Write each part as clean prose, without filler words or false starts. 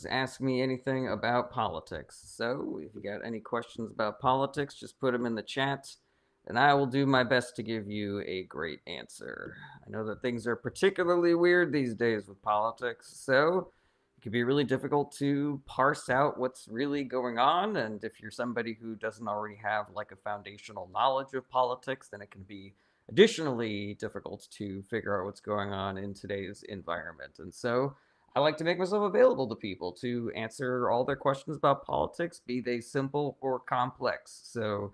ask me anything about politics. So, if you got any questions about politics, just put them in the chat, and I will do my best to give you a great answer. I know that things are particularly weird these days with politics, so it can be really difficult to parse out what's really going on. And if you're somebody who doesn't already have like a foundational knowledge of politics, then it can be additionally difficult to figure out what's going on in today's environment. And so I like to make myself available to people to answer all their questions about politics, be they simple or complex. So,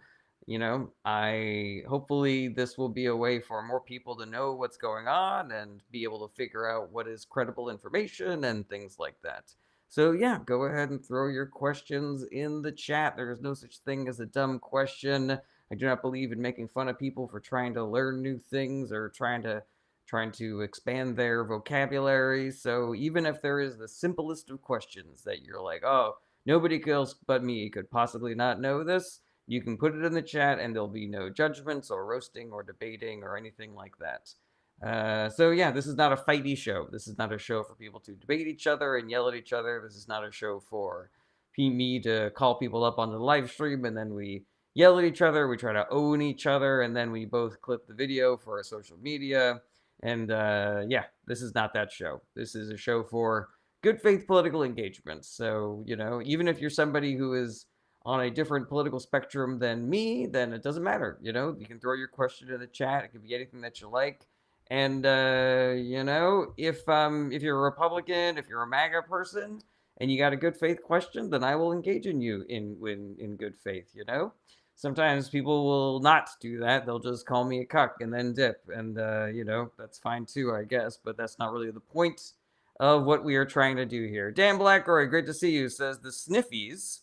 I hopefully this will be a way for more people to know what's going on and be able to figure out what is credible information and things like that. So, yeah, go ahead and throw your questions in the chat. There is no such thing as a dumb question. I do not believe in making fun of people for trying to learn new things or trying to expand their vocabulary. So even if there is the simplest of questions that you're like, oh, nobody else but me could possibly not know this, you can put it in the chat and there'll be no judgments or roasting or debating or anything like that. So yeah, this is not a fighty show. This is not a show for people to debate each other and yell at each other. This is not a show for me to call people up on the live stream and then we yell at each other. We try to own each other and then we both clip the video for our social media. And yeah, this is not that show. This is a show for good faith political engagement. So, even if you're somebody who is on a different political spectrum than me, then it doesn't matter. You can throw your question in the chat. It could be anything that you like. And if you're a Republican, if you're a MAGA person, and you got a good faith question, then I will engage in you in good faith. Sometimes people will not do that. They'll just call me a cuck and then dip. And, that's fine too, I guess. But that's not really the point of what we are trying to do here. Dan Blackroy, great to see you, says the Sniffies,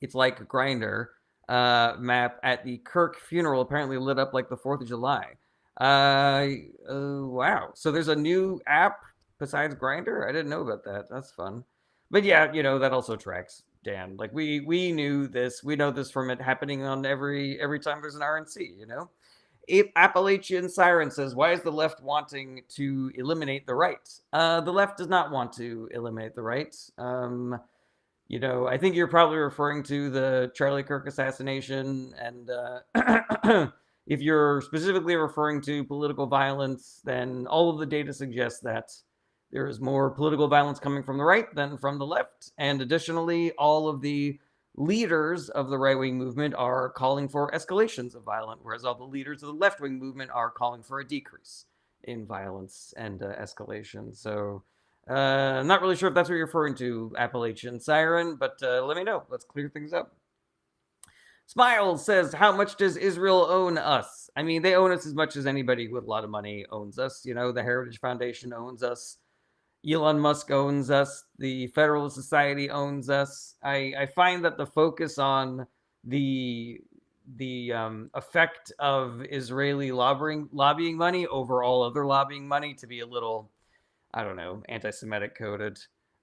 it's like a grinder map at the Kirk funeral apparently lit up like the 4th of July. Wow. So there's a new app besides Grinder? I didn't know about that. That's fun. But yeah, that also tracks, Dan. Like we knew this. We know this from it happening on every time there's an RNC. Appalachian Siren says, why is the left wanting to eliminate the right? The left does not want to eliminate the right. I think you're probably referring to the Charlie Kirk assassination. And if you're specifically referring to political violence, then all of the data suggests that there is more political violence coming from the right than from the left. And additionally, all of the leaders of the right-wing movement are calling for escalations of violence, whereas all the leaders of the left-wing movement are calling for a decrease in violence and escalation. So I'm not really sure if that's what you're referring to, Appalachian Siren, but let me know. Let's clear things up. Smiles says, how much does Israel own us? I mean, they own us as much as anybody with a lot of money owns us. The Heritage Foundation owns us. Elon Musk owns us. The Federalist Society owns us. I find that the focus on the effect of Israeli lobbying money over all other lobbying money to be a little, I don't know, anti-Semitic coded.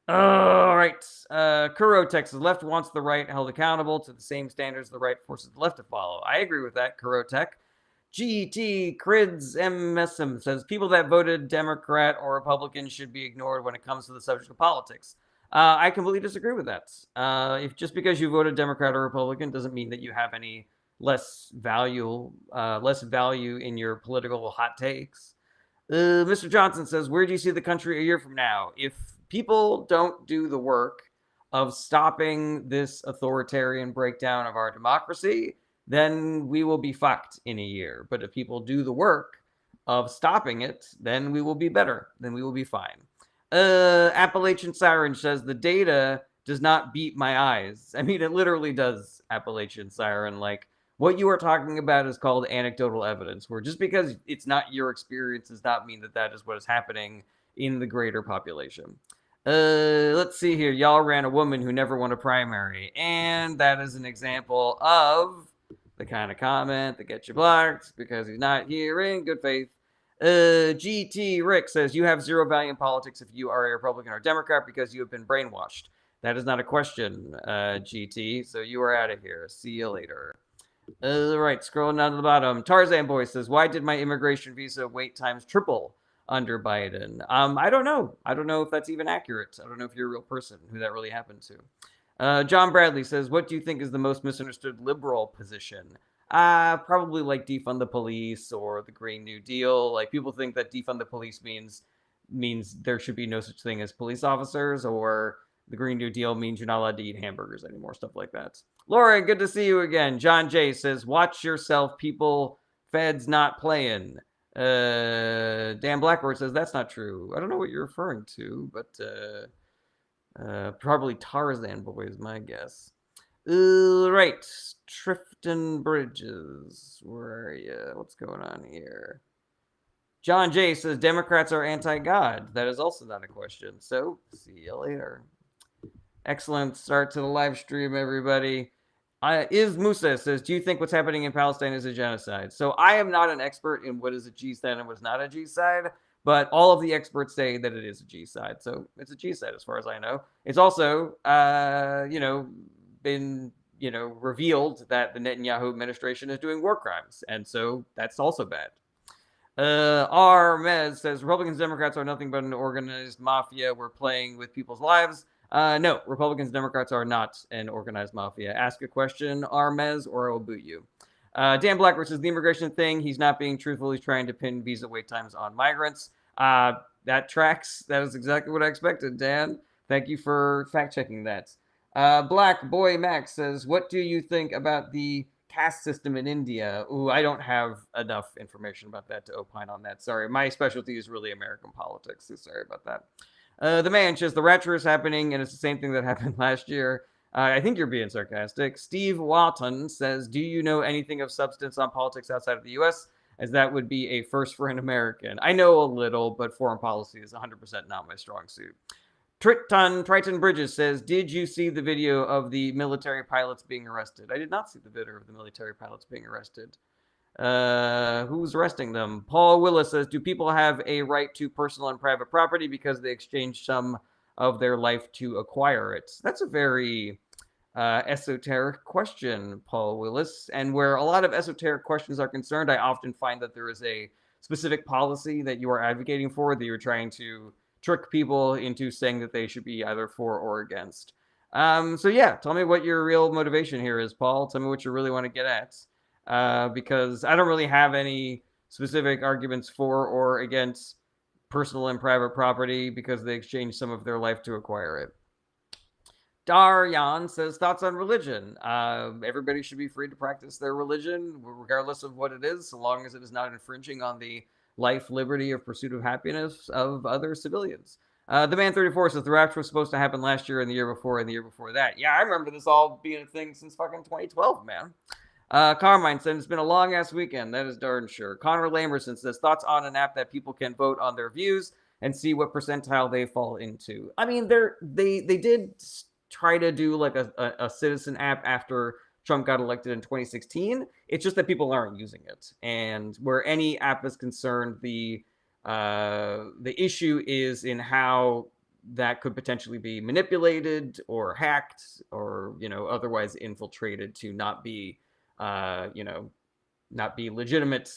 All right. Kuro Texas left wants the right held accountable to the same standards the right forces the left to follow. I agree with that, Kuro Tech. GT Crids MSM says people that voted Democrat or Republican should be ignored when it comes to the subject of politics. I completely disagree with that. If just because you voted Democrat or Republican doesn't mean that you have any less value in your political hot takes. Mr. Johnson says, where do you see the country a year from now? If people don't do the work of stopping this authoritarian breakdown of our democracy, then we will be fucked in a year. But if people do the work of stopping it, then we will be better. Then we will be fine. Appalachian Siren says, the data does not beat my eyes. I mean, it literally does, Appalachian Siren. Like, what you are talking about is called anecdotal evidence, where just because it's not your experience does not mean that that is what is happening in the greater population. Let's see here. Y'all ran a woman who never won a primary. And that is an example of the kind of comment that gets you blocked because he's not here in good faith. GT Rick says, you have zero value in politics if you are a Republican or Democrat because you have been brainwashed. That is not a question, GT. So you are out of here. See you later. Right, scrolling down to the bottom. Tarzan Boy says, why did my immigration visa wait times triple? under Biden. I don't know. I don't know if that's even accurate. I don't know if you're a real person who that really happened to. John Bradley says, what do you think is the most misunderstood liberal position? Probably like defund the police or the Green New Deal. Like people think that defund the police means there should be no such thing as police officers, or the Green New Deal means you're not allowed to eat hamburgers anymore, stuff like that. Lauren, good to see you again. John J says, watch yourself, people, feds not playing. Dan Blackboard says, that's not true. I don't know what you're referring to, but probably Tarzan Boys, my guess. Right. Trifton Bridges. Where are you? What's going on here? John J says Democrats are anti-God. That is also not a question. So, see you later. Excellent start to the live stream, everybody. Is Musa says, do you think what's happening in Palestine is a genocide? So I am not an expert in what is a G-side and what's not a G-side, but all of the experts say that it is a G-side. So it's a G-side as far as I know. It's also, been, revealed that the Netanyahu administration is doing war crimes. And so that's also bad. Mez says, Republicans and Democrats are nothing but an organized mafia. We're playing with people's lives. No, Republicans and Democrats are not an organized mafia. Ask a question, Armez, or I will boot you. Dan Blackwood says the immigration thing, he's not being truthful. He's trying to pin visa wait times on migrants. That tracks. That is exactly what I expected, Dan. Thank you for fact-checking that. Black Boy Max says, what do you think about the caste system in India? Ooh, I don't have enough information about that to opine on that. Sorry, my specialty is really American politics. So sorry about that. The man says the rapture is happening, and it's the same thing that happened last year. I think you're being sarcastic. Steve Watton says, do you know anything of substance on politics outside of the U.S., as that would be a first for an American? I know a little, but foreign policy is 100% not my strong suit. Triton Bridges says, did you see the video of the military pilots being arrested? I did not see the video of the military pilots being arrested. Who's arresting them? Paul Willis says, do people have a right to personal and private property because they exchanged some of their life to acquire it? That's a very esoteric question, Paul Willis. And where a lot of esoteric questions are concerned, I often find that there is a specific policy that you are advocating for, that you're trying to trick people into saying that they should be either for or against. So yeah, tell me what your real motivation here is, Paul. Tell me what you really want to get at. Because I don't really have any specific arguments for or against personal and private property because they exchanged some of their life to acquire it. Daryan says, thoughts on religion. Everybody should be free to practice their religion, regardless of what it is, so long as it is not infringing on the life, liberty, or pursuit of happiness of other civilians. The man 34 says, the rapture was supposed to happen last year and the year before and the year before that. Yeah, I remember this all being a thing since fucking 2012, man. Carmine said, it's been a long-ass weekend. That is darn sure. Connor Lamerson says, thoughts on an app that people can vote on their views and see what percentile they fall into. I mean, they did try to do like a citizen app after Trump got elected in 2016. It's just that people aren't using it. And where any app is concerned, the issue is in how that could potentially be manipulated or hacked or, otherwise infiltrated to not be legitimate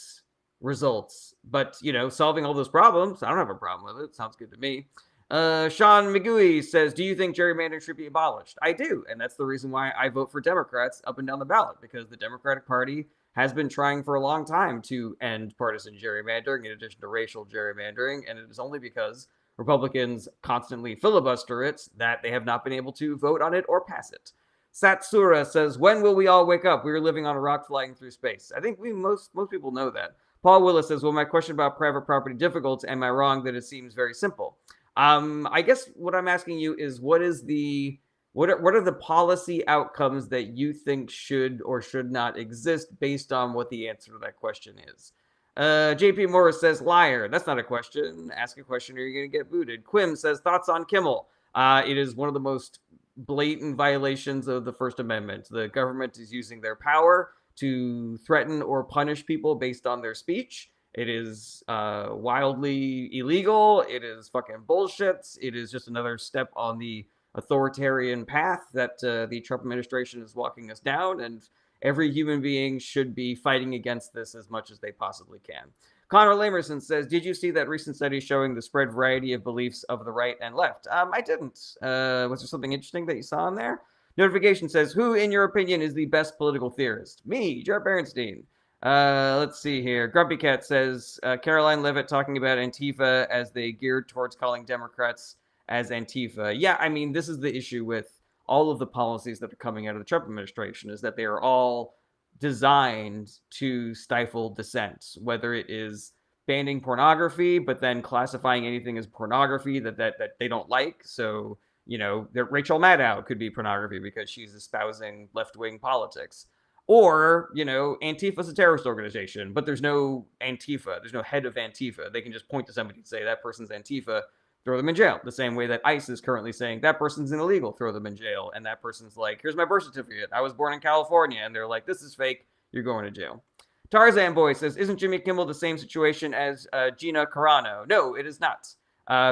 results. But, solving all those problems, I don't have a problem with it. Sounds good to me. Sean McGooey says, do you think gerrymandering should be abolished? I do. And that's the reason why I vote for Democrats up and down the ballot, because the Democratic Party has been trying for a long time to end partisan gerrymandering in addition to racial gerrymandering. And it is only because Republicans constantly filibuster it that they have not been able to vote on it or pass it. Satsura says, when will we all wake up? We are living on a rock flying through space. I think most people know that. Paul Willis says, well, my question about private property difficult. Am I wrong that it seems very simple? I guess what I'm asking you is what are the policy outcomes that you think should or should not exist based on what the answer to that question is? JP Morris says, liar. That's not a question. Ask a question or you're going to get booted. Quim says, thoughts on Kimmel. It is one of the most blatant violations of the First Amendment. The government is using their power to threaten or punish people based on their speech. It is wildly illegal. It is fucking bullshit. It is just another step on the authoritarian path that the Trump administration is walking us down. And every human being should be fighting against this as much as they possibly can. Connor Lamerson says, did you see that recent study showing the spread variety of beliefs of the right and left? I didn't. Was there something interesting that you saw in there? Notification says, who, in your opinion, is the best political theorist? Me, Jared Berenstein. Let's see here. Grumpy Cat says, Caroline Levitt talking about Antifa as they geared towards calling Democrats as Antifa. Yeah, I mean, this is the issue with all of the policies that are coming out of the Trump administration, is that they are all designed to stifle dissent, whether it is banning pornography, but then classifying anything as pornography that they don't like. So, you know, Rachel Maddow could be pornography because she's espousing left-wing politics. Or, you know, Antifa's a terrorist organization, but there's no Antifa. There's no head of Antifa. They can just point to somebody and say, that person's Antifa, throw them in jail. The same way that ICE is currently saying, that person's an illegal, throw them in jail. And that person's like, here's my birth certificate. I was born in California. And they're like, this is fake. You're going to jail. Tarzan Boy says, isn't Jimmy Kimmel the same situation as Gina Carano? No, it is not.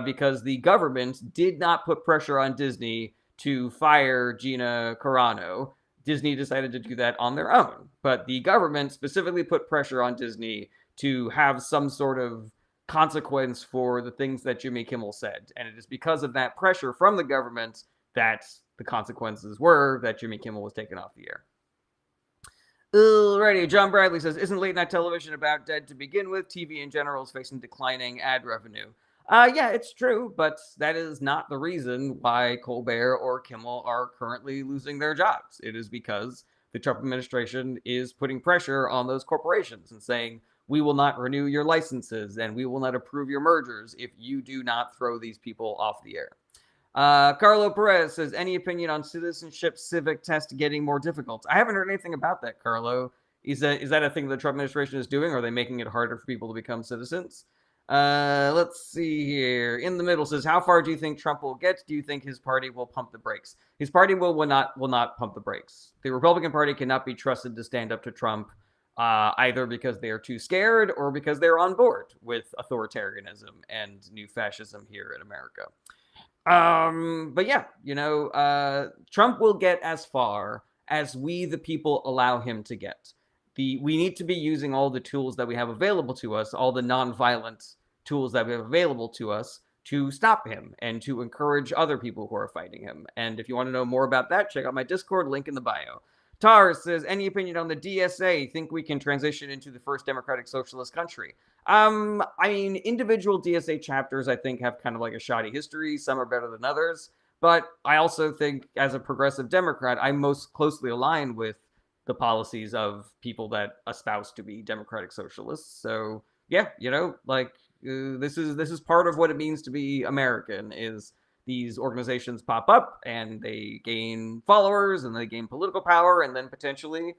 Because the government did not put pressure on Disney to fire Gina Carano. Disney decided to do that on their own. But the government specifically put pressure on Disney to have some sort of consequence for the things that Jimmy Kimmel said. And it is because of that pressure from the government that the consequences were that Jimmy Kimmel was taken off the air. Alrighty, John Bradley says, isn't late night television about dead to begin with? TV in general is facing declining ad revenue. Yeah, it's true, but that is not the reason why Colbert or Kimmel are currently losing their jobs. It is because the Trump administration is putting pressure on those corporations and saying, we will not renew your licenses and we will not approve your mergers if you do not throw these people off the air. Carlo Perez says, any opinion on citizenship civic test getting more difficult? I haven't heard anything about that, Carlo. Is that a thing the Trump administration is doing? Are they making it harder for people to become citizens? Let's see here. In the middle says, how far do you think Trump will get? Do you think his party will pump the brakes? His party will not pump the brakes. The Republican Party cannot be trusted to stand up to Trump, either because they are too scared or because they're on board with authoritarianism and new fascism here in America. But yeah, you know, Trump will get as far as we, the people, allow him to get. We need to be using all the tools that we have available to us, all the nonviolent tools that we have available to us to stop him and to encourage other people who are fighting him. And if you want to know more about that, check out my Discord, link in the bio. Tar says, any opinion on the DSA? Think we can transition into the first democratic socialist country? I mean, individual DSA chapters, I think, have kind of like a shoddy history. Some are better than others. But I also think, as a progressive Democrat, I'm most closely aligned with the policies of people that espouse to be democratic socialists. So, yeah, you know, like, this is part of what it means to be American, is these organizations pop up and they gain followers and they gain political power and then potentially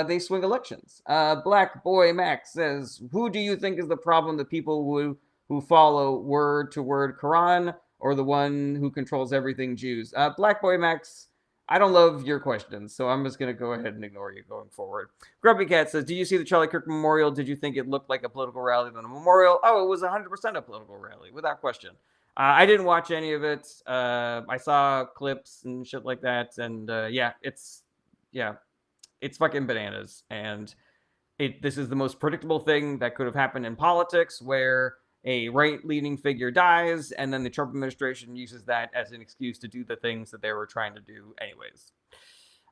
they swing elections. Black Boy Max says, who do you think is the problem? The people who follow word to word Quran or the one who controls everything Jews? Black Boy Max, I don't love your questions, so I'm just going to go ahead and ignore you going forward. Grumpy Cat says, do you see the Charlie Kirk Memorial? Did you think it looked like a political rally than a memorial? Oh, it was 100% a political rally, without question. I didn't watch any of it. I saw clips and shit like that. And yeah, it's fucking bananas. And this is the most predictable thing that could have happened in politics, where a right-leaning figure dies, and then the Trump administration uses that as an excuse to do the things that they were trying to do anyways.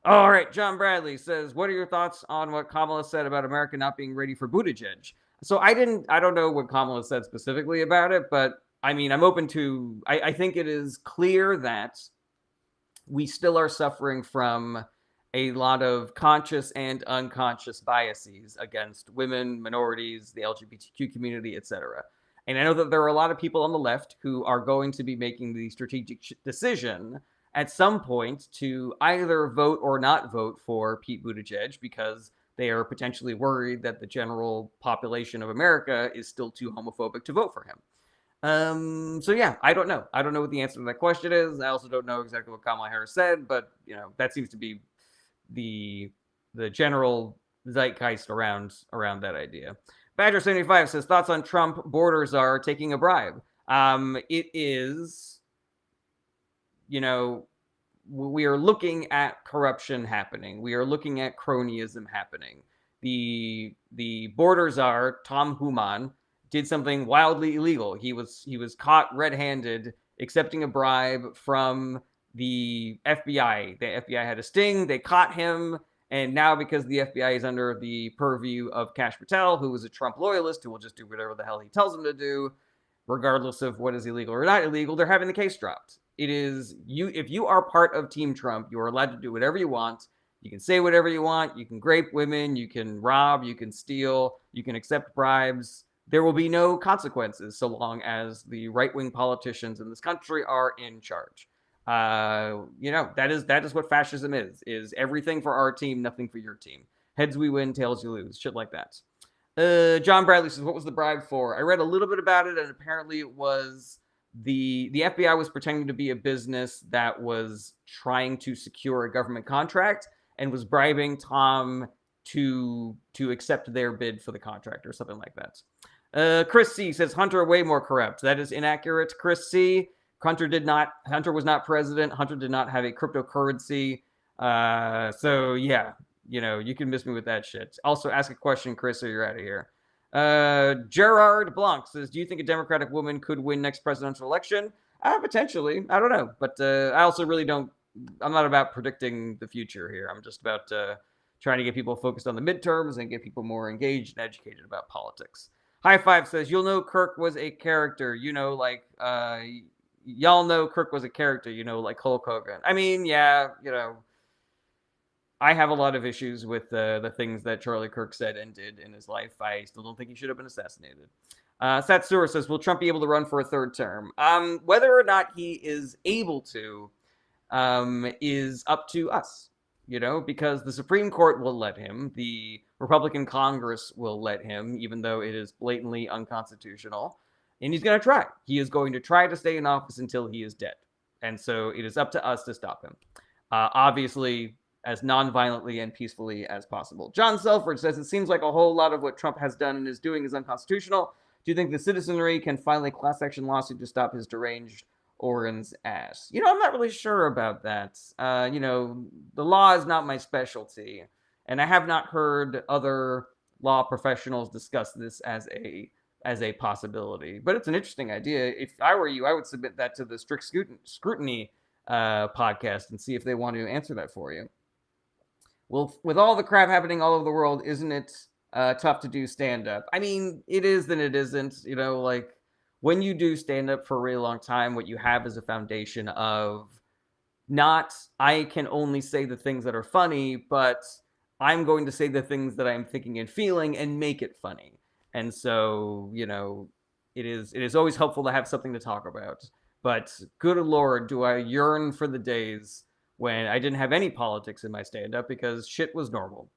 All right, John Bradley says, what are your thoughts on what Kamala said about America not being ready for Buttigieg? So I don't know what Kamala said specifically about it, but I mean, I'm open to, I think it is clear that we still are suffering from a lot of conscious and unconscious biases against women, minorities, the LGBTQ community, etc. And I know that there are a lot of people on the left who are going to be making the strategic decision at some point to either vote or not vote for Pete Buttigieg because they are potentially worried that the general population of America is still too homophobic to vote for him. So yeah, I don't know. I don't know what the answer to that question is. I also don't know exactly what Kamala Harris said, but you know, that seems to be the general zeitgeist around that idea. Badger75 says, thoughts on Trump borders are taking a bribe. It is, you know, we are looking at corruption happening. We are looking at cronyism happening. The borders are Tom Human did something wildly illegal. He was caught red-handed accepting a bribe from the FBI. The FBI had a sting. They caught him. And now, because the FBI is under the purview of Kash Patel, who is a Trump loyalist who will just do whatever the hell he tells them to do, regardless of what is illegal or not illegal, they're having the case dropped. It is you. If you are part of Team Trump, you are allowed to do whatever you want. You can say whatever you want. You can grape women. You can rob. You can steal. You can accept bribes. There will be no consequences so long as the right-wing politicians in this country are in charge. That is what fascism is everything for our team, nothing for your team. Heads we win, tails you lose, shit like that. John Bradley says, what was the bribe for? I read a little bit about it, and apparently it was the FBI was pretending to be a business that was trying to secure a government contract and was bribing Tom to accept their bid for the contract or something like that. Chris C says, Hunter way more corrupt. That is inaccurate, Chris C. Hunter was not president. Hunter did not have a cryptocurrency. So yeah, you can miss me with that shit. Also, ask a question, Chris, or you're out of here. Gerard Blanc says, do you think a Democratic woman could win next presidential election? Potentially. I don't know. But I also really don't. I'm not about predicting the future here. I'm just about trying to get people focused on the midterms and get people more engaged and educated about politics. High Five says, you'll know Kirk was a character. Y'all know Kirk was a character, like Hulk Hogan. I mean, yeah, I have a lot of issues with the things that Charlie Kirk said and did in his life. I still don't think he should have been assassinated. Satsura says, will Trump be able to run for a third term? Whether or not he is able to is up to us, because the Supreme Court will let him. The Republican Congress will let him, even though it is blatantly unconstitutional. And he's going to try. He is going to try to stay in office until he is dead. And so it is up to us to stop him. Obviously, as non-violently and peacefully as possible. John Selford says, it seems like a whole lot of what Trump has done and is doing is unconstitutional. Do you think the citizenry can file a class action lawsuit to stop his deranged organs ass? I'm not really sure about that. The law is not my specialty. And I have not heard other law professionals discuss this as a possibility, but it's an interesting idea. If I were you, I would submit that to the Strict Scrutiny podcast and see if they want to answer that for you. Well, with all the crap happening all over the world, isn't it tough to do stand-up? I mean, it is and it isn't. Like when you do stand-up for a really long time, what you have is a foundation of not, I can only say the things that are funny, but I'm going to say the things that I'm thinking and feeling and make it funny. And so, it is always helpful to have something to talk about. But good Lord, do I yearn for the days when I didn't have any politics in my stand-up because shit was normal.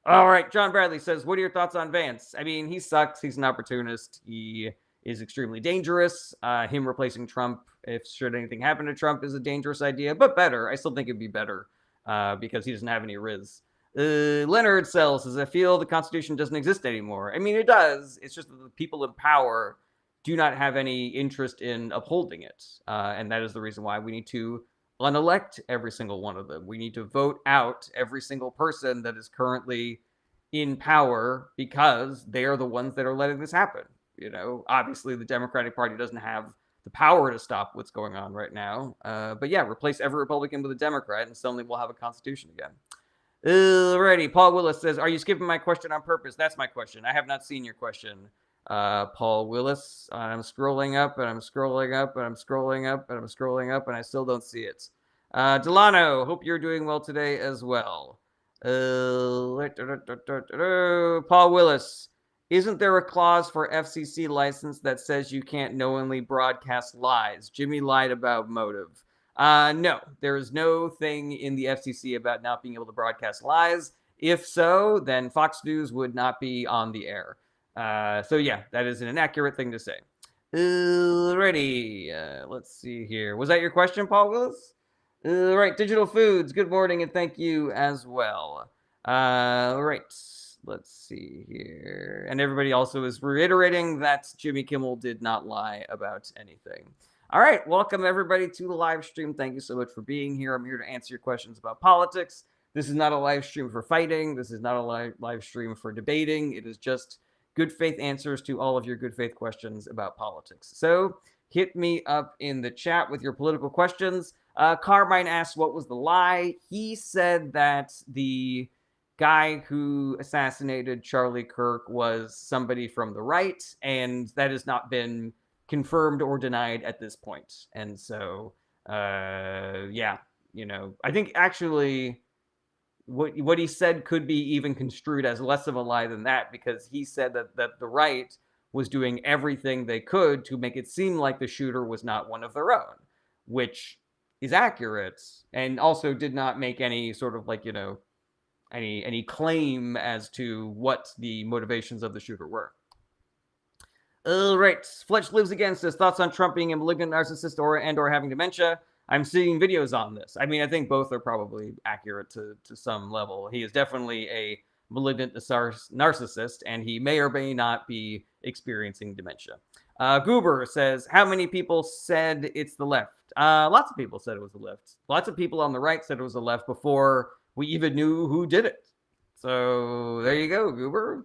All right, John Bradley says, what are your thoughts on Vance? I mean, he sucks. He's an opportunist. He is extremely dangerous. Him replacing Trump, if should anything happen to Trump, is a dangerous idea, but better. I still think it'd be better because he doesn't have any riz. Leonard Sells says, I feel the Constitution doesn't exist anymore. I mean, it does. It's just that the people in power do not have any interest in upholding it. And that is the reason why we need to unelect every single one of them. We need to vote out every single person that is currently in power because they are the ones that are letting this happen. Obviously the Democratic Party doesn't have the power to stop what's going on right now. But yeah, replace every Republican with a Democrat and suddenly we'll have a constitution again. Alrighty, Paul Willis says, are you skipping my question on purpose? That's my question. I have not seen your question, Paul Willis. I'm scrolling up and I'm scrolling up and I'm scrolling up and I'm scrolling up and I still don't see it. Delano, hope you're doing well today as well. Paul Willis, isn't there a clause for FCC license that says you can't knowingly broadcast lies? Jimmy lied about motive. No, there is no thing in the FCC about not being able to broadcast lies. If so, then Fox News would not be on the air. So yeah, that is an inaccurate thing to say. Alrighty, let's see here. Was that your question, Paul Willis? Right, Digital Foods, good morning and thank you as well. Right, let's see here. And everybody also is reiterating that Jimmy Kimmel did not lie about anything. All right, welcome everybody to the live stream. Thank you so much for being here. I'm here to answer your questions about politics. This is not a live stream for fighting. This is not a live stream for debating. It is just good faith answers to all of your good faith questions about politics. So hit me up in the chat with your political questions. Carmine asked, what was the lie? He said that the guy who assassinated Charlie Kirk was somebody from the right, and that has not been confirmed or denied at this point. And so, yeah, I think actually what he said could be even construed as less of a lie than that, because he said that the right was doing everything they could to make it seem like the shooter was not one of their own, which is accurate, and also did not make any sort of any claim as to what the motivations of the shooter were. All right, Fletch Lives Again says, thoughts on Trump being a malignant narcissist or having dementia? I'm seeing videos on this. I mean, I think both are probably accurate to some level. He is definitely a malignant narcissist, and he may or may not be experiencing dementia. Goober says, how many people said it's the left? Lots of people said it was the left. Lots of people on the right said it was the left before we even knew who did it. So there you go, Goober.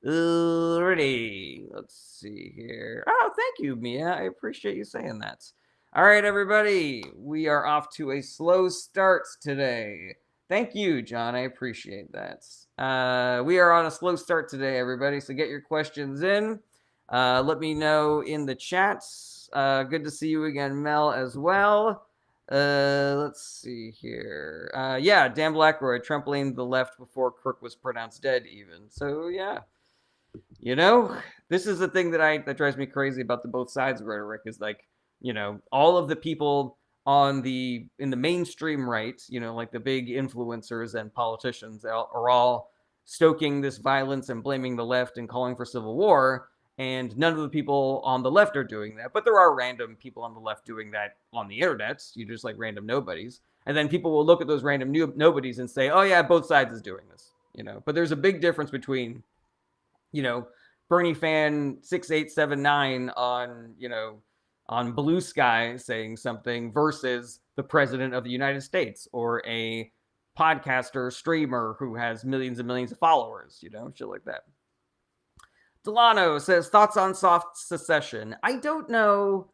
Alrighty, let's see here. Oh, thank you, Mia. I appreciate you saying that. All right, everybody, we are off to a slow start today. Thank you, John. I appreciate that. We are on a slow start today, everybody, so get your questions in. Let me know in the chats. Good to see you again, Mel, as well. Let's see here. Yeah, Dan Blackroyd, Trump blamed the left before Kirk was pronounced dead even. So, yeah. This is the thing that drives me crazy about the both sides rhetoric is all of the people in the mainstream right, like the big influencers and politicians are all stoking this violence and blaming the left and calling for civil war. And none of the people on the left are doing that. But there are random people on the left doing that on the internet. You just like random nobodies. And then people will look at those random nobodies and say, oh, yeah, both sides is doing this. But there's a big difference between, Bernie fan 6879 on Blue Sky saying something versus the president of the United States or a podcaster, streamer who has millions and millions of followers, shit like that. Delano says, thoughts on soft secession. I don't know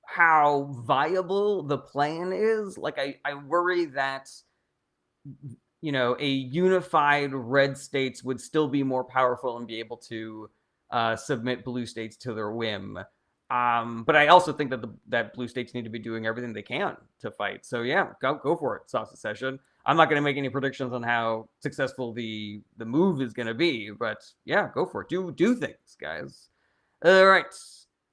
how viable the plan is. I worry that, a unified red states would still be more powerful and be able to submit blue states to their whim. But I also think that blue states need to be doing everything they can to fight. So yeah, go for it, soft secession. I'm not going to make any predictions on how successful the move is going to be, but yeah, go for it. Do things, guys. All right.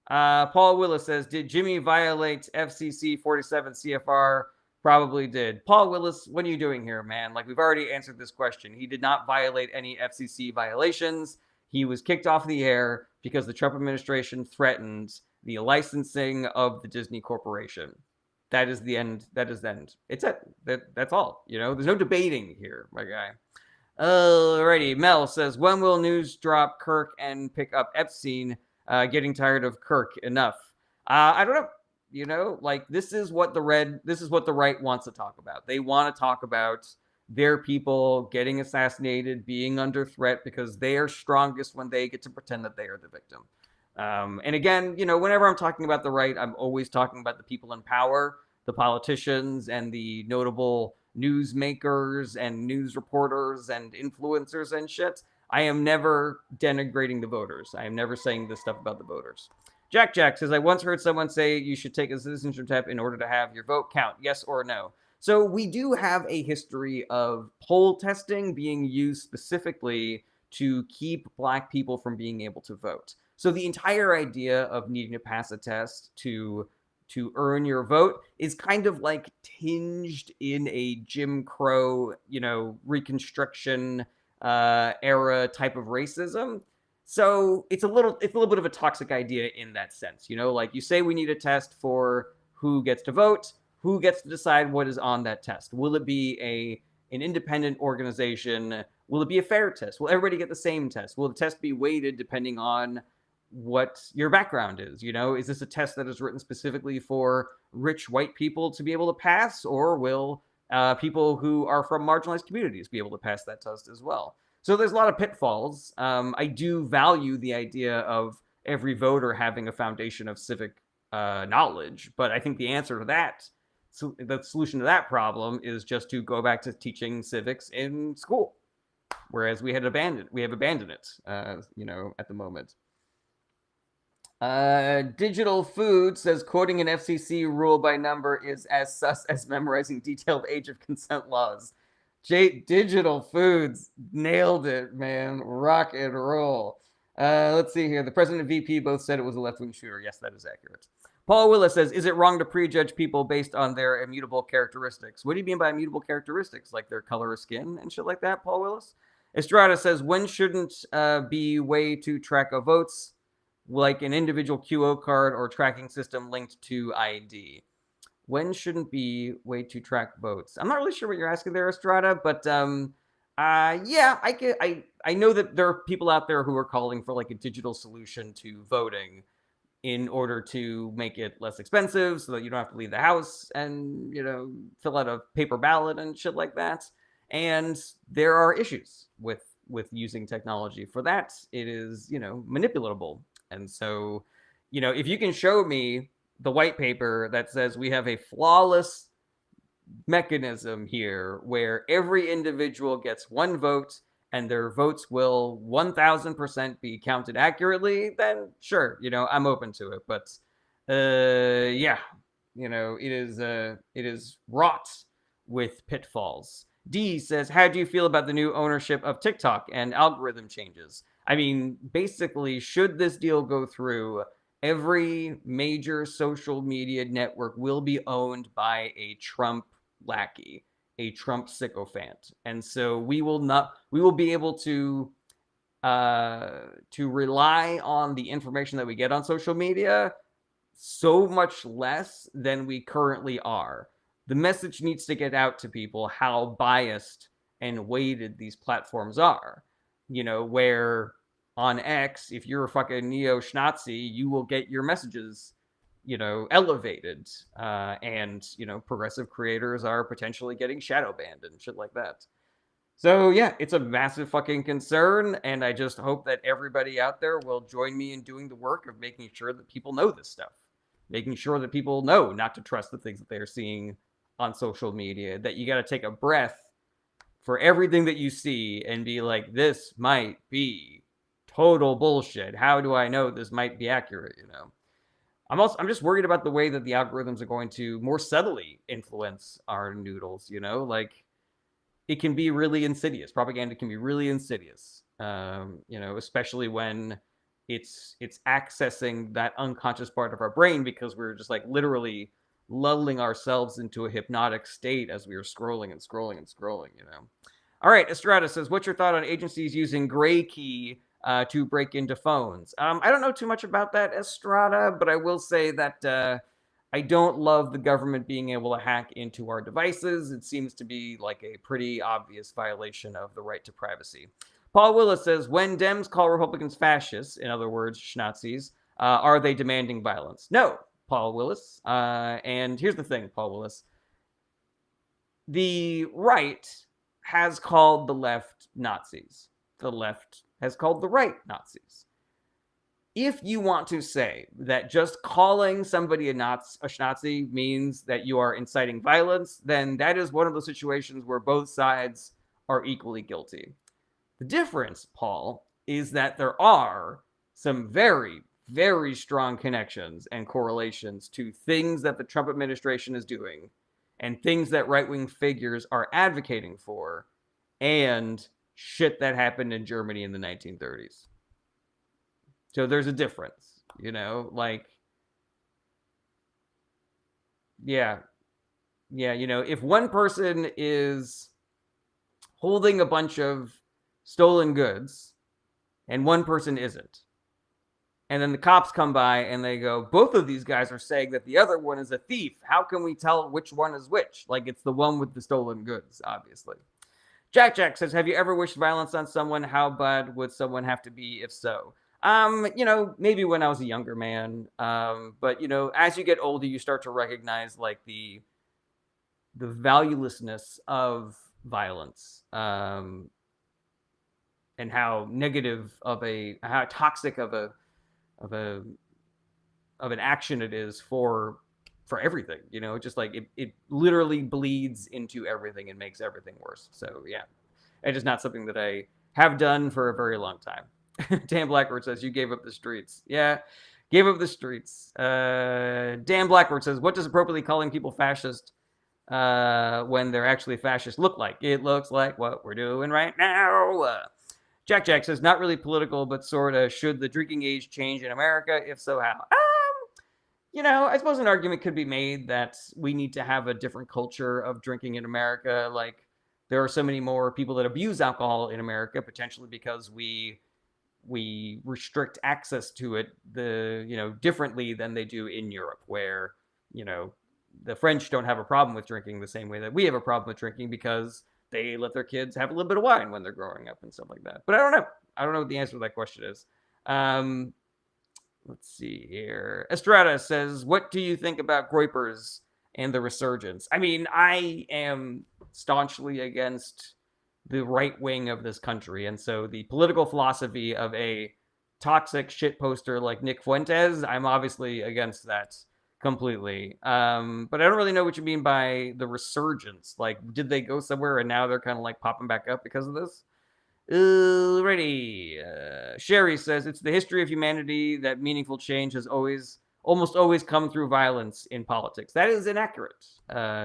Paul Willis says, did Jimmy violate FCC 47 CFR? Probably did. Paul Willis, what are you doing here, man? We've already answered this question. He did not violate any FCC violations. He was kicked off the air because the Trump administration threatened the licensing of the Disney Corporation. That is the end. That is the end. It's it. That's all. There's no debating here, my guy. Alrighty. Mel says, when will news drop Kirk and pick up Epstein? Getting tired of Kirk. Enough. I don't know. This is what the right wants to talk about. They want to talk about their people getting assassinated, being under threat, because they are strongest when they get to pretend that they are the victim. And again, whenever I'm talking about the right, I'm always talking about the people in power, the politicians and the notable newsmakers and news reporters and influencers and shit. I am never denigrating the voters. I am never saying this stuff about the voters. Jack says, I once heard someone say you should take a citizenship test in order to have your vote count. Yes or no? So we do have a history of poll testing being used specifically to keep Black people from being able to vote. So the entire idea of needing to pass a test to earn your vote is kind of tinged in a Jim Crow, Reconstruction era type of racism. So it's a little bit of a toxic idea in that sense. You say we need a test for who gets to vote, who gets to decide what is on that test. Will it be an independent organization? Will it be a fair test? Will everybody get the same test? Will the test be weighted depending on what your background is? Is this a test that is written specifically for rich white people to be able to pass, or will people who are from marginalized communities be able to pass that test as well? So there's a lot of pitfalls. I do value the idea of every voter having a foundation of civic knowledge, but I think the answer to that, so the solution to that problem is just to go back to teaching civics in school, whereas we have abandoned it, at the moment. Digital Food says quoting an FCC rule by number is as sus as memorizing detailed age of consent laws. Digital Foods nailed it, man. Rock and roll. Let's see here. The president and VP both said it was a left-wing shooter. Yes, that is accurate. Paul Willis says, is it wrong to prejudge people based on their immutable characteristics? What do you mean by immutable characteristics? Like their color of skin and shit like that, Paul Willis? Estrada says, when shouldn't be way to track of votes, like an individual QO card or tracking system linked to ID? When shouldn't be way to track votes? I'm not really sure what you're asking there, Estrada, but yeah, I know that there are people out there who are calling for like a digital solution to voting in order to make it less expensive so that you don't have to leave the house and, fill out a paper ballot and shit like that. And there are issues with using technology for that. It is, manipulatable. And so, if you can show me the white paper that says we have a flawless mechanism here where every individual gets one vote and their votes will 1000% be counted accurately, then sure, I'm open to it. But yeah, it is wrought with pitfalls. D says, how do you feel about the new ownership of TikTok and algorithm changes? I mean, basically, should this deal go through, every major social media network will be owned by a Trump lackey, a Trump sycophant. And so we will be able to rely on the information that we get on social media so much less than we currently are. The message needs to get out to people how biased and weighted these platforms are. Where on X, if you're a fucking neo-Schnazi, you will get your messages, elevated. And, progressive creators are potentially getting shadow banned and shit like that. So, yeah, it's a massive fucking concern. And I just hope that everybody out there will join me in doing the work of making sure that people know this stuff. Making sure that people know not to trust the things that they're seeing on social media, that you got to take a breath for everything that you see and be like, this might be total bullshit. How do I know this might be accurate? I'm just worried about the way that the algorithms are going to more subtly influence our noodles. Like it can be really insidious. Propaganda can be really insidious. Especially when it's accessing that unconscious part of our brain, because we're just like literally lulling ourselves into a hypnotic state as we are scrolling and scrolling and scrolling. All right, Estrada says, what's your thought on agencies using gray key to break into phones? I don't know too much about that, Estrada, but I will say that I don't love the government being able to hack into our devices. It seems to be like a pretty obvious violation of the right to privacy. Paul Willis says, when Dems call Republicans fascists, in other words, Schnazis, are they demanding violence? No, Paul Willis. And here's the thing, Paul Willis. The right has called the left Nazis. The left has called the right Nazis. If you want to say that just calling somebody a Nazi means that you are inciting violence, then that is one of those situations where both sides are equally guilty. The difference, Paul, is that there are some very, very strong connections and correlations to things that the Trump administration is doing and things that right-wing figures are advocating for and shit that happened in Germany in the 1930s. So there's a difference, like, yeah, if one person is holding a bunch of stolen goods and one person isn't, and then the cops come by and they go, both of these guys are saying that the other one is a thief. How can we tell which one is which? Like, it's the one with the stolen goods, obviously. Jack says, have you ever wished violence on someone? How bad would someone have to be if so? Maybe when I was a younger man. But, as you get older, you start to recognize like the valuelessness of violence. and how negative how toxic of an action it is for everything, just like it literally bleeds into everything and makes everything worse. So yeah, it is not something that I have done for a very long time. Dan Blackbird says, you gave up the streets. Yeah, gave up the streets. Dan Blackbird says, what does appropriately calling people fascist when they're actually fascist look like? It looks like what we're doing right now. Jack says, not really political, but sort of, should the drinking age change in America? If so, how? I suppose an argument could be made that we need to have a different culture of drinking in America. Like, there are so many more people that abuse alcohol in America, potentially because we restrict access to it differently than they do in Europe, where the French don't have a problem with drinking the same way that we have a problem with drinking, because they let their kids have a little bit of wine when they're growing up and stuff like that. But I don't know what the answer to that question is. Let's see here. Estrada says, what do you think about Groypers and the resurgence? I mean, I am staunchly against the right wing of this country. And so the political philosophy of a toxic shit poster like Nick Fuentes, I'm obviously against that completely. But I don't really know what you mean by the resurgence. Like, did they go somewhere and now they're kind of like popping back up because of this? Alrighty. Sherry says, it's the history of humanity that meaningful change has almost always come through violence in politics. That is inaccurate,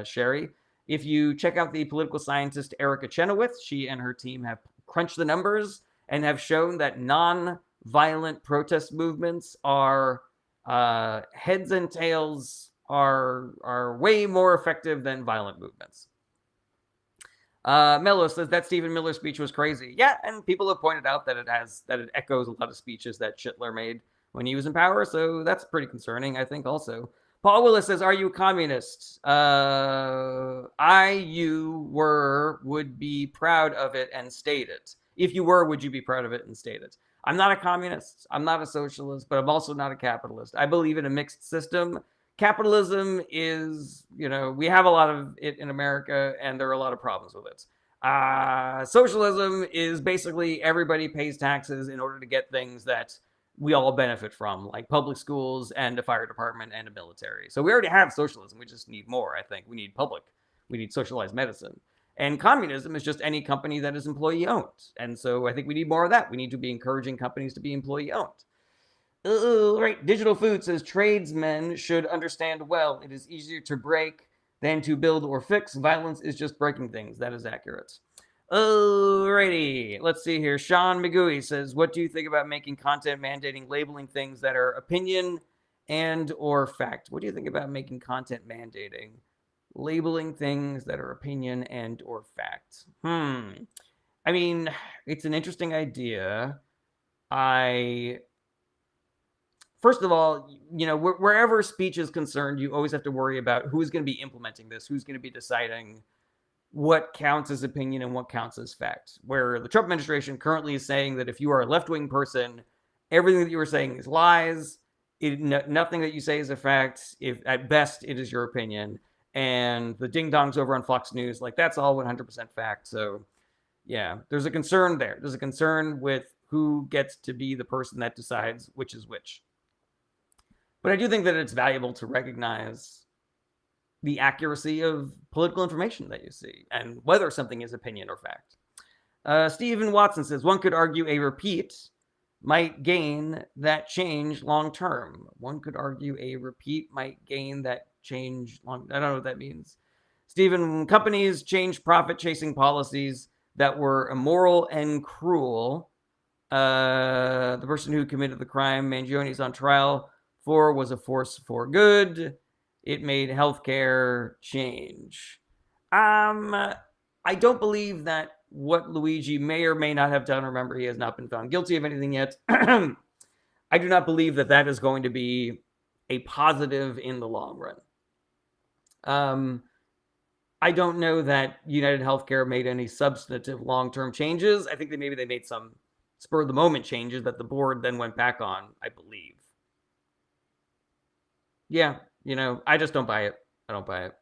Sherry. If you check out the political scientist Erica Chenoweth, she and her team have crunched the numbers and have shown that non-violent protest movements are heads and tails are way more effective than violent movements. Mello says that Stephen Miller speech was crazy. Yeah, and people have pointed out that it echoes a lot of speeches that Schittler made when he was in power, so that's pretty concerning, I think, also. Paul Willis says, are you a communist? Would be proud of it and state it. If you were, would you be proud of it and state it? I'm not a communist. I'm not a socialist, but I'm also not a capitalist. I believe in a mixed system. Capitalism is, we have a lot of it in America, and there are a lot of problems with it. Socialism is basically everybody pays taxes in order to get things that we all benefit from, like public schools and a fire department and a military. So we already have socialism. We just need more, I think. We need socialized medicine. And communism is just any company that is employee owned. And so I think we need more of that. We need to be encouraging companies to be employee owned. Right. Digital Food says tradesmen should understand well. It is easier to break than to build or fix. Violence is just breaking things. That is accurate. Alrighty, let's see here. Sean McGooey says, what do you think about making content mandating labeling things that are opinion and or fact? What do you think about making content mandating labeling things that are opinion and or fact? I mean, it's an interesting idea. First of all, wherever speech is concerned, you always have to worry about who's going to be implementing this, who's going to be deciding what counts as opinion and what counts as fact. Where the Trump administration currently is saying that if you are a left-wing person, everything that you are saying is lies. Nothing that you say is a fact. If at best it is your opinion. And the ding-dongs over on Fox News, like, that's all 100% fact. So, yeah, there's a concern there. There's a concern with who gets to be the person that decides which is which. But I do think that it's valuable to recognize the accuracy of political information that you see and whether something is opinion or fact. Stephen Watson says, one could argue a repeat might gain that change long term. One could argue a repeat might gain that change long. I don't know what that means. Stephen, companies change profit chasing policies that were immoral and cruel. The person who committed the crime Mangione is on trial for was a force for good. It made healthcare change. I don't believe that what Luigi may or may not have done, remember, he has not been found guilty of anything yet. I do not believe that that is going to be a positive in the long run. I don't know that United Healthcare made any substantive long-term changes. I think that maybe they made some spur-of-the-moment changes that the board then went back on, I believe. Yeah, I just don't buy it. I don't buy it.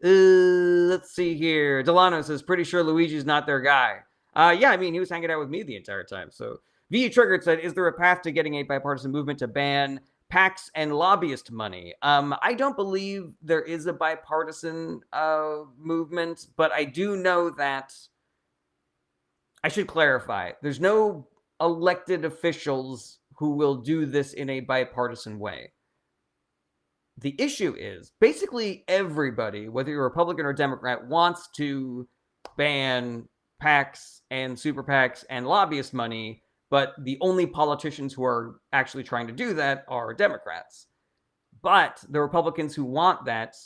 Let's see here. Delano says, pretty sure Luigi's not their guy. Yeah, I mean, he was hanging out with me the entire time. So V Triggered said, "Is there a path to getting a bipartisan movement to ban PACs and lobbyist money?" I don't believe there is a bipartisan movement, but I do know that I should clarify. There's no elected officials who will do this in a bipartisan way. The issue is basically everybody, whether you're Republican or Democrat, wants to ban PACs and super PACs and lobbyist money, but the only politicians who are actually trying to do that are Democrats. But the Republicans who want that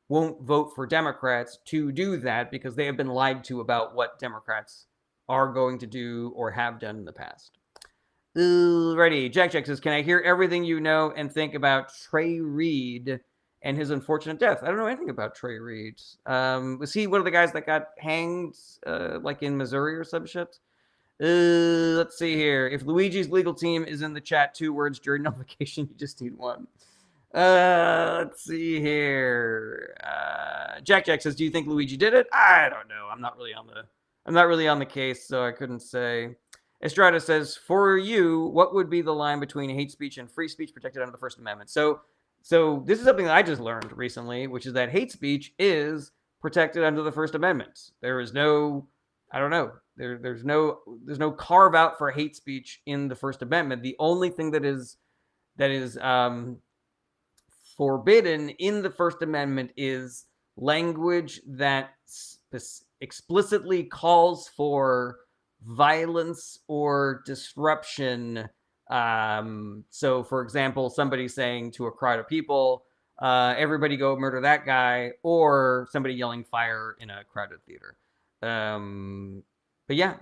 won't vote for Democrats to do that because they have been lied to about what Democrats are going to do or have done in the past. Ready. Jack says, "Can I hear everything you know and think about Trey Reed and his unfortunate death?" I don't know anything about Trey Reed. Was he one of the guys that got hanged, like in Missouri or some shit? Let's see here. If Luigi's legal team is in the chat, 2 words during notification, you just need 1. Let's see here. Jack says, "Do you think Luigi did it?" I don't know. I'm not really on the case, so I couldn't say. Estrada says, "For you, what would be the line between hate speech and free speech protected under the First Amendment?" So this is something that I just learned recently, which is that hate speech is protected under the First Amendment. There is no, I don't know, there's no carve out for hate speech in the First Amendment. The only thing that is forbidden in the First Amendment is language that explicitly calls for violence or disruption. So, for example, somebody saying to a crowd of people, "Everybody go murder that guy," or somebody yelling fire in a crowded theater. But yeah,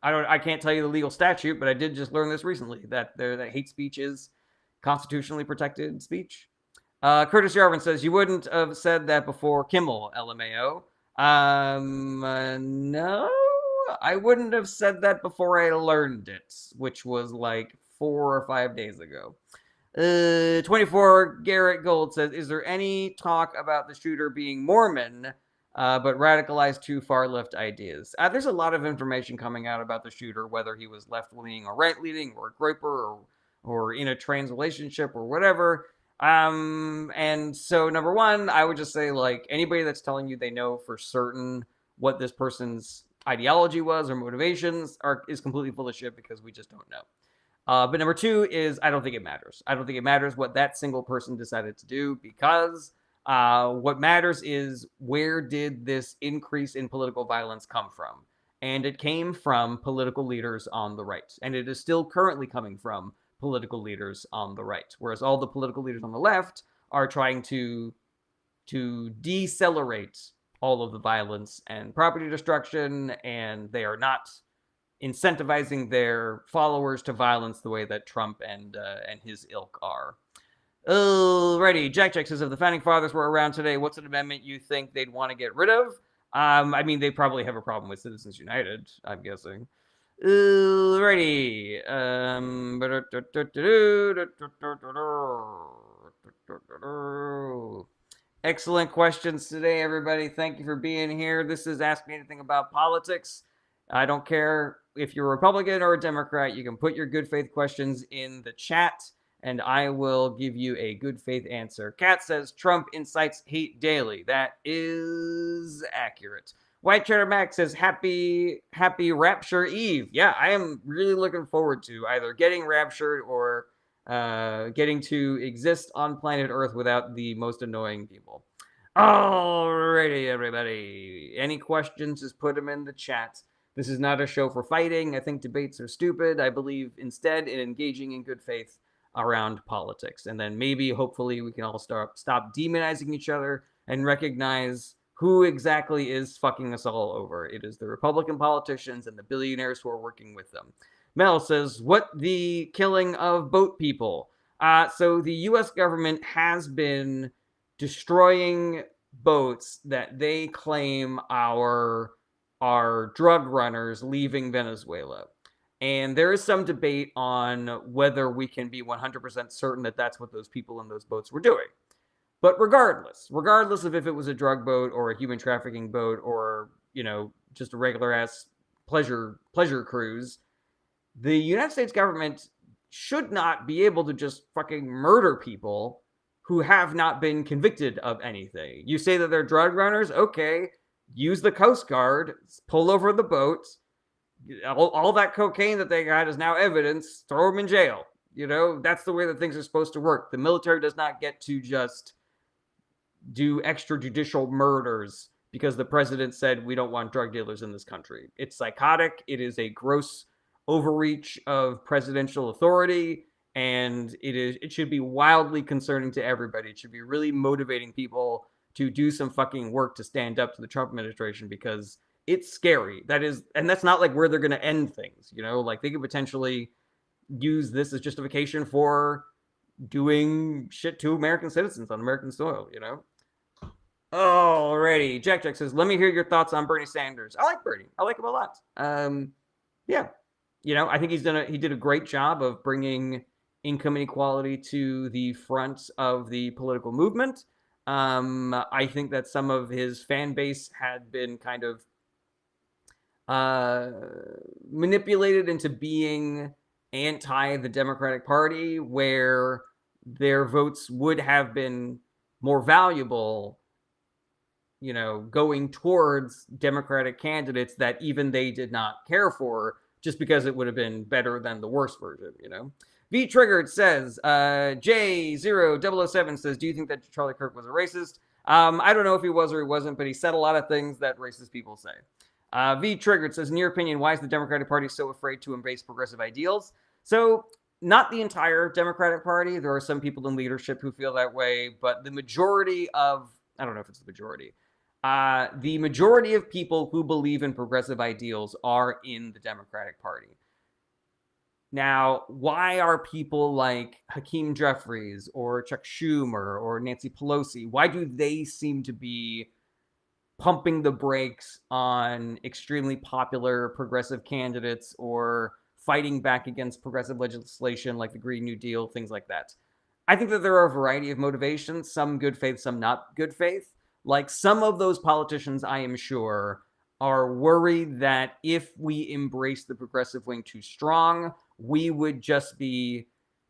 I can't tell you the legal statute, but I did just learn this recently that hate speech is constitutionally protected speech. Curtis Yarvin says, "You wouldn't have said that before Kimmel, LMAO." No, I wouldn't have said that before I learned it, which was like 4 or 5 days ago. 24 Garrett Gold says, "Is there any talk about the shooter being Mormon, but radicalized to far left ideas?" There's a lot of information coming out about the shooter, whether he was left leaning or right leaning or a groper or in a trans relationship or whatever. And so number one, I would just say, like, anybody that's telling you they know for certain what this person's ideology was or motivations is completely full of shit because we just don't know. But number two is I don't think it matters. I don't think it matters what that single person decided to do because what matters is where did this increase in political violence come from? And it came from political leaders on the right. And it is still currently coming from political leaders on the right, whereas all the political leaders on the left are trying to decelerate all of the violence and property destruction, and they are not incentivizing their followers to violence the way that Trump and his ilk are. Alrighty, Jack says, "If the founding fathers were around today, what's an amendment you think they'd want to get rid of?" I mean, they probably have a problem with Citizens United, I'm guessing. Alrighty. Excellent questions today, everybody. Thank you for being here. This is Ask Me Anything About Politics. I don't care if you're a Republican or a Democrat. You can put your good faith questions in the chat, and I will give you a good faith answer. Kat says, "Trump incites hate daily." That is accurate. White Cheddar Max says, happy Rapture Eve. Yeah, I am really looking forward to either getting raptured or getting to exist on planet Earth without the most annoying people. Alrighty, everybody. Any questions, just put them in the chat. This is not a show for fighting. I think debates are stupid. I believe instead in engaging in good faith around politics. And then maybe, hopefully, we can all stop demonizing each other and recognize who exactly is fucking us all over. It is the Republican politicians and the billionaires who are working with them. Mel says, "What the killing of boat people?" So the U.S. government has been destroying boats that they claim are drug runners leaving Venezuela. And there is some debate on whether we can be 100% certain that that's what those people in those boats were doing. But regardless of if it was a drug boat or a human trafficking boat or, just a regular ass pleasure cruise. The United States government should not be able to just fucking murder people who have not been convicted of anything. You say that they're drug runners? Okay, use the Coast Guard, pull over the boat. All that cocaine that they got is now evidence. Throw them in jail. You know, that's the way that things are supposed to work. The military does not get to just do extrajudicial murders because the president said we don't want drug dealers in this country. It's psychotic. It is a gross overreach of presidential authority, and it should be wildly concerning to everybody. It should be really motivating people to do some fucking work to stand up to the Trump administration, because it's scary. That's not like where they're going to end things, you know? Like, they could potentially use this as justification for doing shit to American citizens on American soil, you know? Alrighty. Jack says, let me hear your thoughts on Bernie Sanders. I like Bernie. I like him a lot. Yeah. You know, I think he did a great job of bringing income inequality to the front of the political movement. I think that some of his fan base had been kind of manipulated into being anti the Democratic Party, where their votes would have been more valuable, you know, going towards Democratic candidates that even they did not care for, just because it would have been better than the worst version, you know? V Triggered says, J0007 says, do you think that Charlie Kirk was a racist? I don't know if he was or he wasn't, but he said a lot of things that racist people say. V Triggered says, in your opinion, why is the Democratic Party so afraid to embrace progressive ideals? So, not the entire Democratic Party. There are some people in leadership who feel that way, but the majority of, I don't know if it's the majority of people who believe in progressive ideals are in the Democratic Party. Now, why are people like Hakeem Jeffries or Chuck Schumer or Nancy Pelosi, why do they seem to be pumping the brakes on extremely popular progressive candidates or fighting back against progressive legislation like the Green New Deal, things like that? I think that there are a variety of motivations, some good faith, some not good faith. Like, some of those politicians, I am sure, are worried that if we embrace the progressive wing too strong, we would just be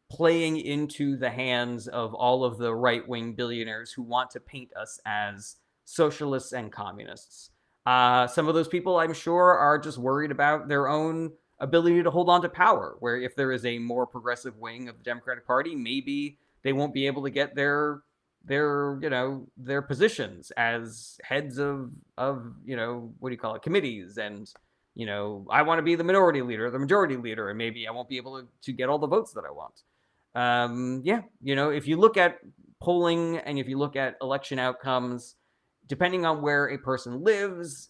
playing into the hands of all of the right-wing billionaires who want to paint us as socialists and communists. Some of those people, I'm sure, are just worried about their own ability to hold on to power, where if there is a more progressive wing of the Democratic Party, maybe they won't be able to get their positions as heads of committees, and I want to be the minority leader or the majority leader, and maybe I won't be able to get all the votes that I want. If you look at polling and if you look at election outcomes, depending on where a person lives,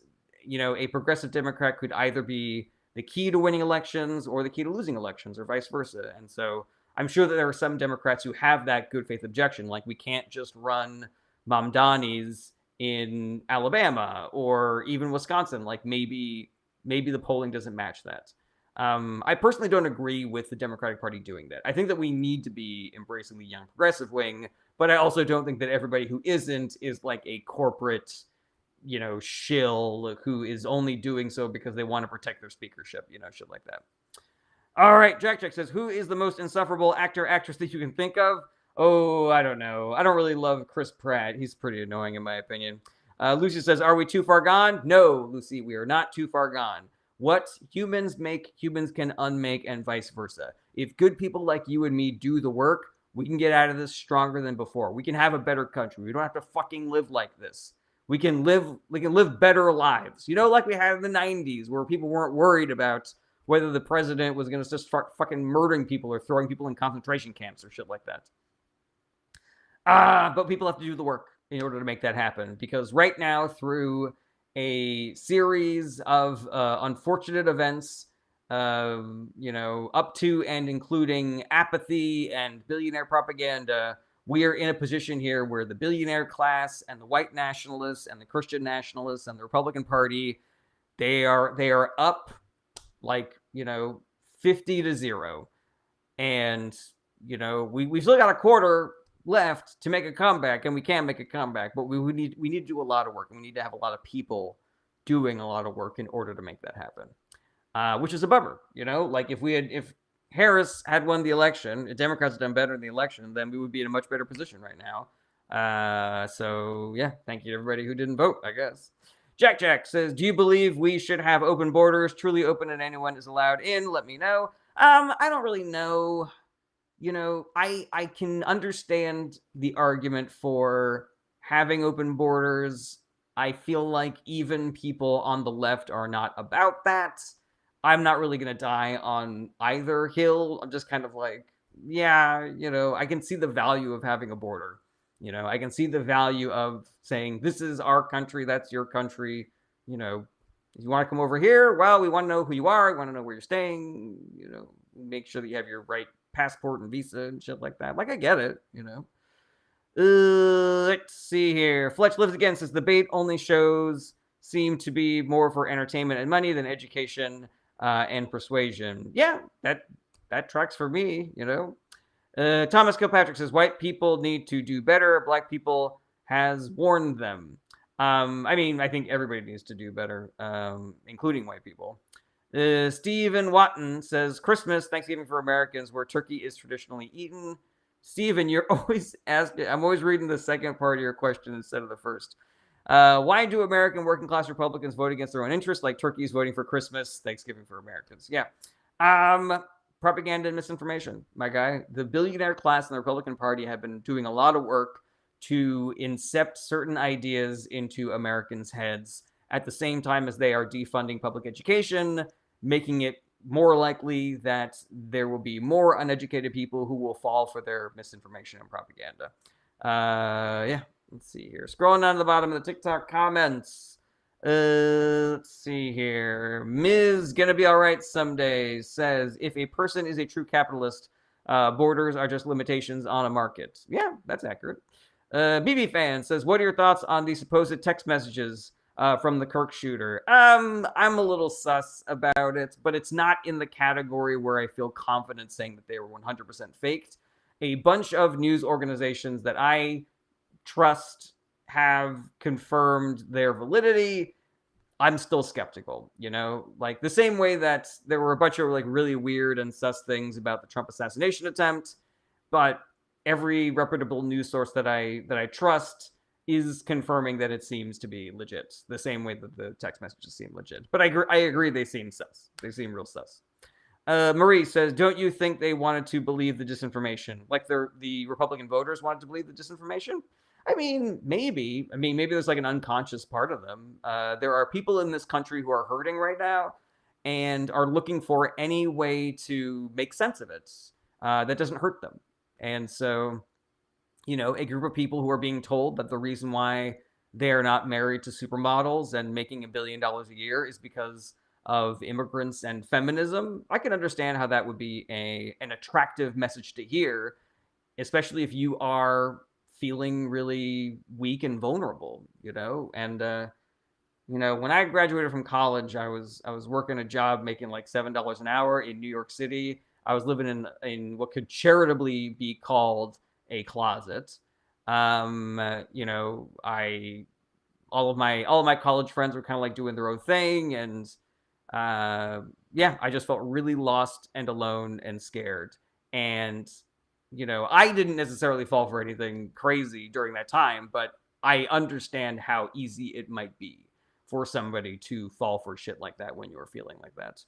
a progressive Democrat could either be the key to winning elections or the key to losing elections, or vice versa. And so I'm sure that there are some Democrats who have that good faith objection, like we can't just run Mamdani's in Alabama or even Wisconsin. Like maybe the polling doesn't match that. I personally don't agree with the Democratic Party doing that. I think that we need to be embracing the young progressive wing, but I also don't think that everybody who isn't is like a corporate, shill who is only doing so because they want to protect their speakership, shit like that. All right, Jack says, who is the most insufferable actor, actress that you can think of? Oh, I don't know. I don't really love Chris Pratt. He's pretty annoying in my opinion. Lucy says, are we too far gone? No, Lucy, we are not too far gone. What humans make, humans can unmake, and vice versa. If good people like you and me do the work, we can get out of this stronger than before. We can have a better country. We don't have to fucking live like this. We can live better lives. Like we had in the 90s, where people weren't worried about whether the president was going to just start fucking murdering people or throwing people in concentration camps or shit like that. But people have to do the work in order to make that happen. Because right now, through a series of unfortunate events, up to and including apathy and billionaire propaganda, we are in a position here where the billionaire class and the white nationalists and the Christian nationalists and the Republican Party, they are up like 50-0, and we've still got a quarter left to make a comeback, and we can make a comeback, but we need to do a lot of work, and we need to have a lot of people doing a lot of work in order to make that happen, which is a bummer. Like if Harris had won the election, if Democrats had done better in the election, then we would be in a much better position right now. So yeah, thank you to everybody who didn't vote, I guess. Jack says, do you believe we should have open borders, truly open, and anyone is allowed in? Let me know. I don't really know. I can understand the argument for having open borders. I feel like even people on the left are not about that. I'm not really going to die on either hill. I'm just kind of like, yeah, I can see the value of having a border. I can see the value of saying, this is our country, that's your country. If you want to come over here, well, we want to know who you are. We want to know where you're staying. Make sure that you have your right passport and visa and shit like that. Like, I get it. Let's see here. Fletch Lives Again says the bait only shows seem to be more for entertainment and money than education and persuasion. Yeah, that tracks for me. Thomas Kilpatrick says white people need to do better. Black people has warned them. I think everybody needs to do better, including white people. Stephen Watton says Christmas, Thanksgiving for Americans, where turkey is traditionally eaten. Stephen, you're always asking. I'm always reading the second part of your question instead of the first. Why do American working class Republicans vote against their own interests, like turkeys voting for Christmas, Thanksgiving for Americans? Yeah. Propaganda and misinformation, my guy. The billionaire class in the Republican Party have been doing a lot of work to incept certain ideas into Americans' heads at the same time as they are defunding public education, making it more likely that there will be more uneducated people who will fall for their misinformation and propaganda. Yeah, let's see here. Scrolling down to the bottom of the TikTok comments. Let's see here. Ms. Gonna Be Alright Someday says, if a person is a true capitalist, borders are just limitations on a market. Yeah, that's accurate. BB Fan says, what are your thoughts on the supposed text messages from the Kirk shooter? I'm a little sus about it, but it's not in the category where I feel confident saying that they were 100% faked. A bunch of news organizations that I trust have confirmed their validity. I'm still skeptical, like the same way that there were a bunch of like really weird and sus things about the Trump assassination attempt, but every reputable news source that I trust is confirming that it seems to be legit, the same way that the text messages seem legit. But I agree they seem sus. They seem real sus. Marie says, don't you think they wanted to believe the disinformation? Like the Republican voters wanted to believe the disinformation? Maybe. Maybe there's like an unconscious part of them. There are people in this country who are hurting right now and are looking for any way to make sense of it that doesn't hurt them. And so, a group of people who are being told that the reason why they're not married to supermodels and making $1 billion a year is because of immigrants and feminism. I can understand how that would be an attractive message to hear, especially if you are feeling really weak and vulnerable, and when I graduated from college, I was working a job making like $7 an hour in New York City. I was living in what could charitably be called a closet. All of my college friends were kind of like doing their own thing, and I just felt really lost and alone and scared. And I didn't necessarily fall for anything crazy during that time, but I understand how easy it might be for somebody to fall for shit like that when you're feeling like that.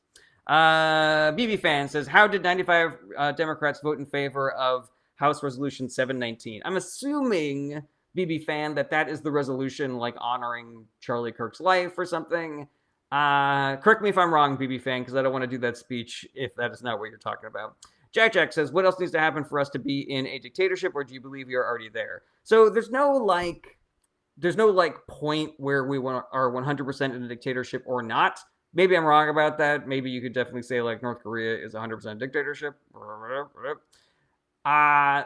BB Fan says, how did 95 Democrats vote in favor of House Resolution 719? I'm assuming, BB Fan, that is the resolution like honoring Charlie Kirk's life or something. Correct me if I'm wrong, BB Fan, because I don't want to do that speech if that is not what you're talking about. Jack says, what else needs to happen for us to be in a dictatorship, or do you believe you're already there? So there's no point where we are 100% in a dictatorship or not. Maybe I'm wrong about that. Maybe you could definitely say like North Korea is 100% dictatorship. I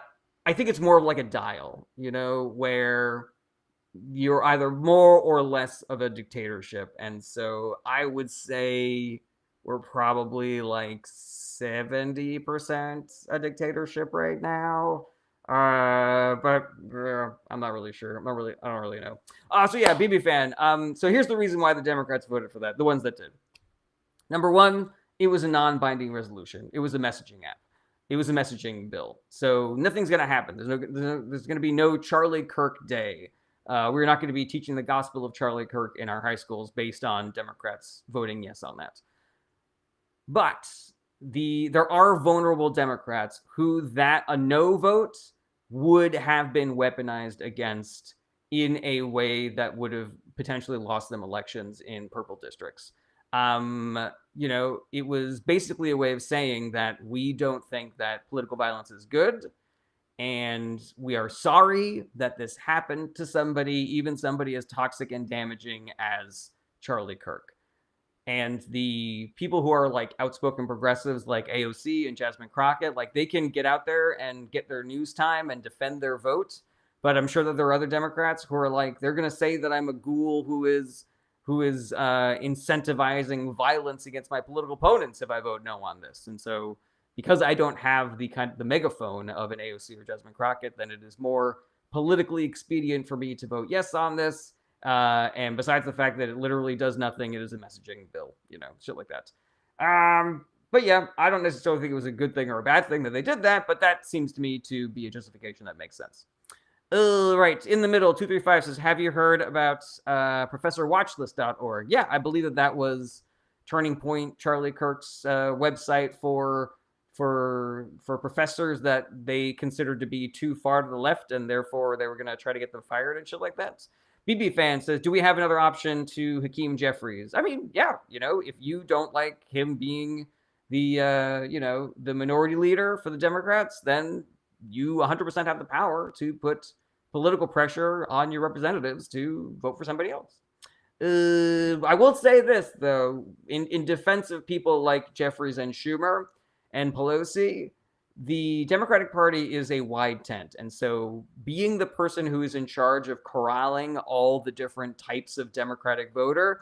think it's more of like a dial, where you're either more or less of a dictatorship. And so I would say we're probably like 70% a dictatorship right now. But I'm not really sure. I don't really know. So yeah, BB fan. So here's the reason why the Democrats voted for that. The ones that did. Number one, it was a non-binding resolution. It was a messaging app. It was a messaging bill. So nothing's going to happen. There's going to be no Charlie Kirk day. We're not going to be teaching the gospel of Charlie Kirk in our high schools based on Democrats voting yes on that. But there are vulnerable Democrats who a no vote would have been weaponized against in a way that would have potentially lost them elections in purple districts. It was basically a way of saying that we don't think that political violence is good, and we are sorry that this happened to somebody, even somebody as toxic and damaging as Charlie Kirk. And the people who are like outspoken progressives like AOC and Jasmine Crockett, like they can get out there and get their news time and defend their vote. But I'm sure that there are other Democrats who are like, they're going to say that I'm a ghoul who is incentivizing violence against my political opponents if I vote no on this. And so because I don't have the megaphone of an AOC or Jasmine Crockett, then it is more politically expedient for me to vote yes on this. And besides the fact that it literally does nothing, it is a messaging bill, shit like that. But yeah, I don't necessarily think it was a good thing or a bad thing that they did that, but that seems to me to be a justification that makes sense. Right, in the middle, 235 says, have you heard about ProfessorWatchlist.org? Yeah, I believe that was Turning Point, Charlie Kirk's website for professors that they considered to be too far to the left, and therefore they were going to try to get them fired and shit like that. BB fan says, do we have another option to Hakeem Jeffries? I mean, yeah, if you don't like him being the minority leader for the Democrats, then you 100% have the power to put political pressure on your representatives to vote for somebody else. I will say this, though, in defense of people like Jeffries and Schumer and Pelosi, the Democratic Party is a wide tent. And so being the person who is in charge of corralling all the different types of Democratic voter,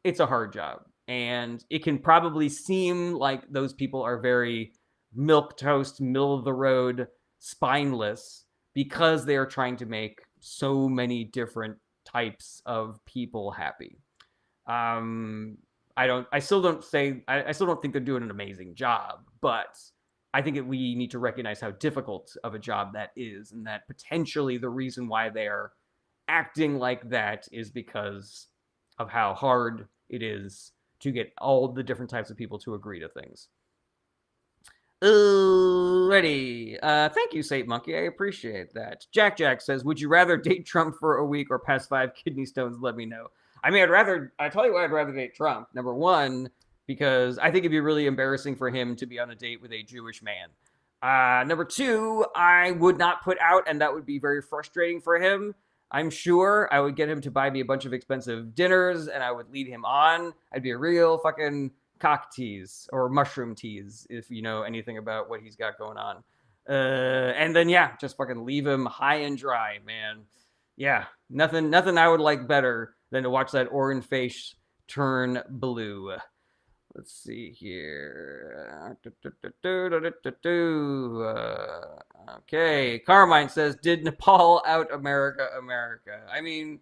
it's a hard job. And it can probably seem like those people are very milquetoast, middle of the road, spineless, because they are trying to make so many different types of people happy. I still don't think they're doing an amazing job, but I think we need to recognize how difficult of a job that is, and that potentially the reason why they are acting like that is because of how hard it is to get all the different types of people to agree to things. Ready. Thank you, Saint Monkey. I appreciate that. Jack says, would you rather date Trump for a week or pass 5 kidney stones? Let me know. I mean, I tell you what, I'd rather date Trump. Number one, because I think it'd be really embarrassing for him to be on a date with a Jewish man. Number two, I would not put out, and that would be very frustrating for him. I'm sure I would get him to buy me a bunch of expensive dinners, and I would lead him on. I'd be a real fucking cock tease or mushroom tease, if you know anything about what he's got going on. And then, yeah, just fucking leave him high and dry, man. Yeah, nothing I would like better than to watch that orange face turn blue. Let's see here. Okay. Carmine says, did Nepal out America? I mean,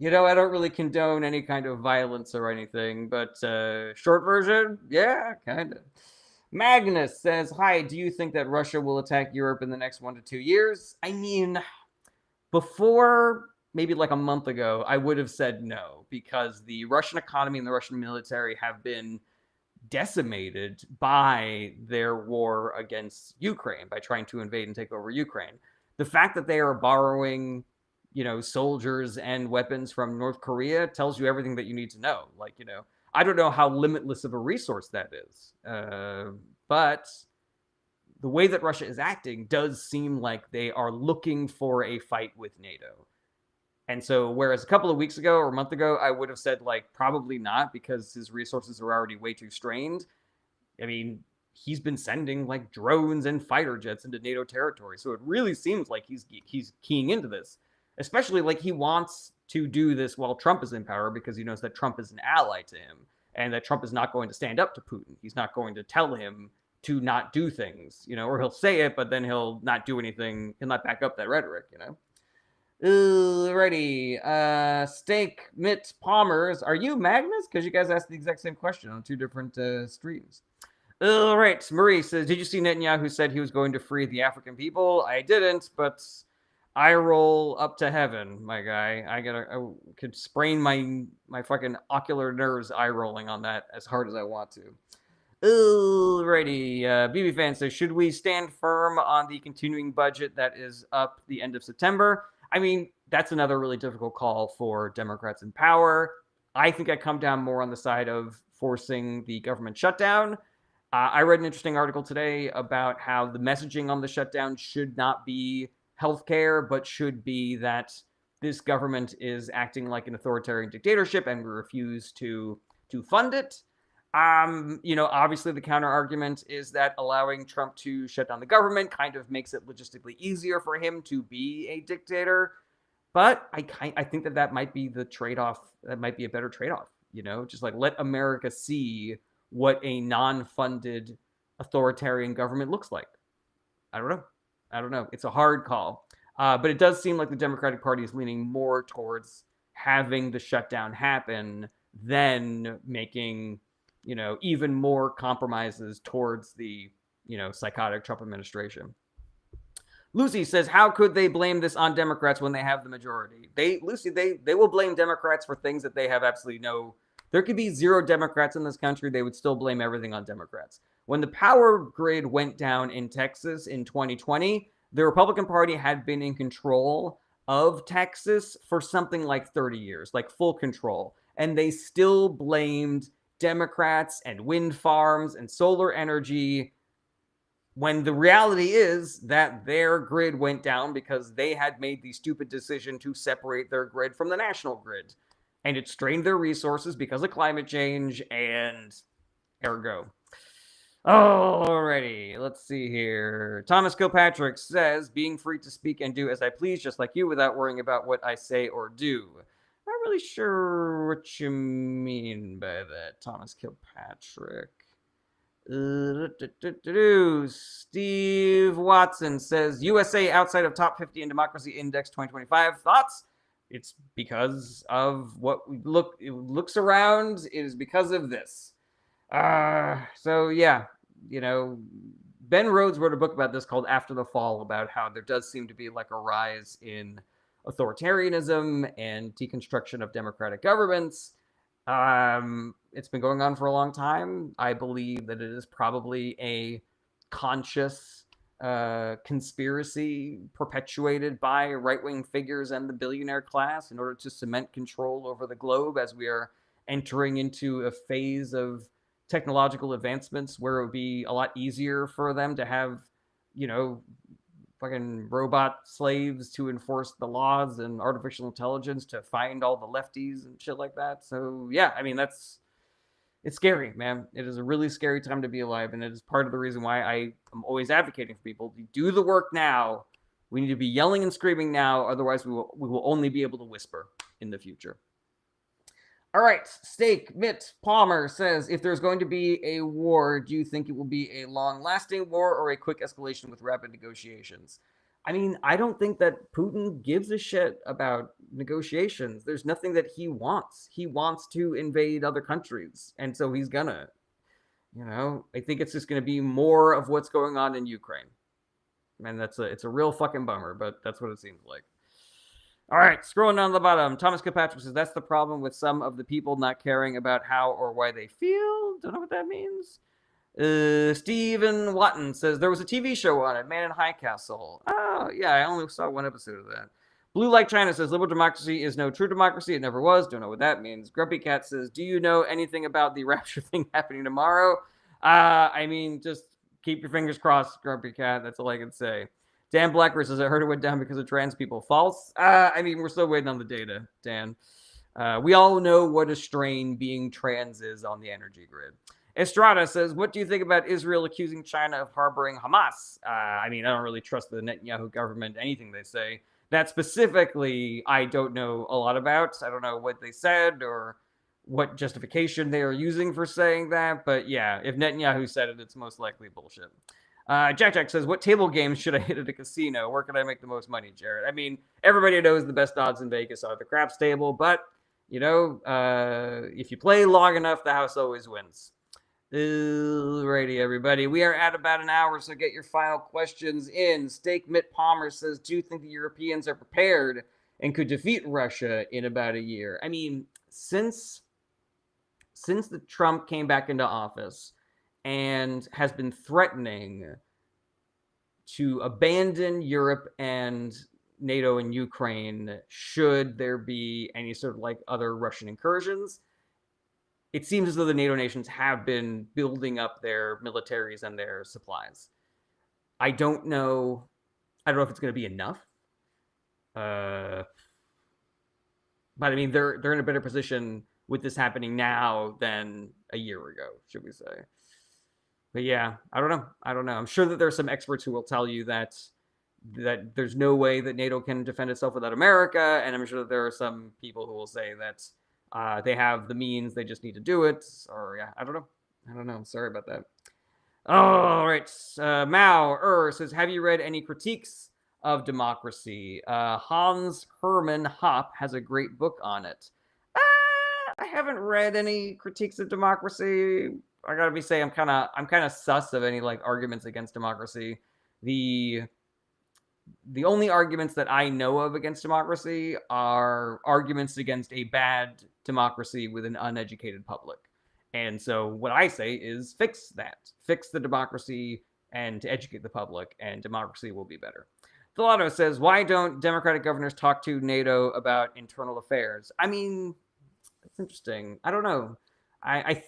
I don't really condone any kind of violence or anything, but short version, yeah, kind of. Magnus says, hi, do you think that Russia will attack Europe in the next 1 to 2 years? I mean, before maybe like a month ago, I would have said no, because the Russian economy and the Russian military have been decimated by their war against Ukraine, by trying to invade and take over Ukraine. The fact that they are borrowing, soldiers and weapons from North Korea tells you everything that you need to know. Like, I don't know how limitless of a resource that is. But the way that Russia is acting does seem like they are looking for a fight with NATO. And so, whereas a couple of weeks ago or a month ago, I would have said, like, probably not, because his resources are already way too strained. I mean, he's been sending, like, drones and fighter jets into NATO territory. So it really seems like he's keying into this. Especially, like, he wants to do this while Trump is in power, because he knows that Trump is an ally to him, and that Trump is not going to stand up to Putin. He's not going to tell him to not do things, or he'll say it, but then he'll not do anything. He'll not back up that rhetoric, Alrighty. Steak Mitt Palmers. Are you Magnus? Because you guys asked the exact same question on 2 different streams. All right. Marie says, did you see Netanyahu said he was going to free the African people? I didn't, but I roll up to heaven, my guy. I could sprain my fucking ocular nerves eye rolling on that as hard as I want to. Alrighty. BB Fan says, should we stand firm on the continuing budget that is up the end of September? I mean, that's another really difficult call for Democrats in power. I think I come down more on the side of forcing the government shutdown. I read an interesting article today about how the messaging on the shutdown should not be healthcare, but should be that this government is acting like an authoritarian dictatorship and we refuse to fund it. Obviously the counter argument is that allowing Trump to shut down the government kind of makes it logistically easier for him to be a dictator. But I think that might be the trade-off. That might be a better trade-off, just like let America see what a non-funded authoritarian government looks like. I don't know. It's a hard call. But it does seem like the Democratic Party is leaning more towards having the shutdown happen than making, even more compromises towards the, psychotic Trump administration. Lucy says, how could they blame this on Democrats when they have the majority? They will blame Democrats for things that they have absolutely no. There could be 0 Democrats in this country. They would still blame everything on Democrats. When the power grid went down in Texas in 2020, the Republican Party had been in control of Texas for something like 30 years, like full control. And they still blamed Democrats and wind farms and solar energy, when the reality is that their grid went down because they had made the stupid decision to separate their grid from the national grid. And it strained their resources because of climate change, and ergo. Alrighty, let's see here. Thomas Kilpatrick says, being free to speak and do as I please, just like you, without worrying about what I say or do. Not really sure what you mean by that, Thomas Kilpatrick. Steve Watson says, USA outside of top 50 in Democracy Index 2025. Thoughts? It's because of what we looks around. It is because of this. So yeah, Ben Rhodes wrote a book about this called After the Fall, about how there does seem to be like a rise in authoritarianism and deconstruction of democratic governments. It's been going on for a long time. I believe that it is probably a conscious conspiracy perpetuated by right-wing figures and the billionaire class in order to cement control over the globe as we are entering into a phase of technological advancements where it would be a lot easier for them to have, fucking robot slaves to enforce the laws and artificial intelligence to find all the lefties and shit like that. So yeah, I mean, it's scary, man. It is a really scary time to be alive, and it is part of the reason why I am always advocating for people to do the work now. We need to be yelling and screaming now, otherwise we will only be able to whisper in the future. All right, Steak Mitt Palmer says, if there's going to be a war, do you think it will be a long-lasting war or a quick escalation with rapid negotiations? I mean, I don't think that Putin gives a shit about negotiations. There's nothing that he wants. He wants to invade other countries, and so he's gonna. I think it's just gonna be more of what's going on in Ukraine. Man, it's a real fucking bummer, but that's what it seems like. All right, scrolling down the bottom, Thomas Kilpatrick says, that's the problem with some of the people not caring about how or why they feel. Don't know what that means. Stephen Watton says, there was a TV show on it, Man in High Castle. Oh, yeah, I only saw one episode of that. Blue Like China says, liberal democracy is no true democracy. It never was. Don't know what that means. Grumpy Cat says, do you know anything about the rapture thing happening tomorrow? I mean, just keep your fingers crossed, Grumpy Cat. That's all I can say. Dan Blackburn says, I heard it went down because of trans people. False? I mean, we're still waiting on the data, Dan. We all know what a strain being trans is on the energy grid. Estrada says, what do you think about Israel accusing China of harboring Hamas? I mean, I don't really trust the Netanyahu government, anything they say. That specifically, I don't know a lot about. I don't know what they said or what justification they are using for saying that. But yeah, if Netanyahu said it, it's most likely bullshit. Jack says, what table games should I hit at a casino? Where can I make the most money, Jared? I mean, everybody knows the best odds in Vegas are the craps table, but, if you play long enough, the house always wins. Alrighty, everybody. We are at about an hour, so get your final questions in. Steak Mitt Palmer says, do you think the Europeans are prepared and could defeat Russia in about a year? I mean, since the Trump came back into office and has been threatening to abandon Europe and NATO and Ukraine should there be any sort of like other Russian incursions, it seems as though the NATO nations have been building up their militaries and their supplies. I don't know if it's going to be enough. But I mean, they're in a better position with this happening now than a year ago, should we say. But yeah, I don't know. I'm sure that there are some experts who will tell you that there's no way that NATO can defend itself without America, and I'm sure that there are some people who will say that they have the means, they just need to do it. Or yeah, I don't know. I'm sorry about that. All right. Mao says, have you read any critiques of democracy? Hans Hermann Hoppe has a great book on it. I haven't read any critiques of democracy. I gotta say, I'm kind of sus of any like arguments against democracy. The only arguments that I know of against democracy are arguments against a bad democracy with an uneducated public. And so what I say is fix the democracy and to educate the public, and democracy will be better. Philato says, why don't Democratic governors talk to NATO about internal affairs? I mean, it's interesting. I don't know. I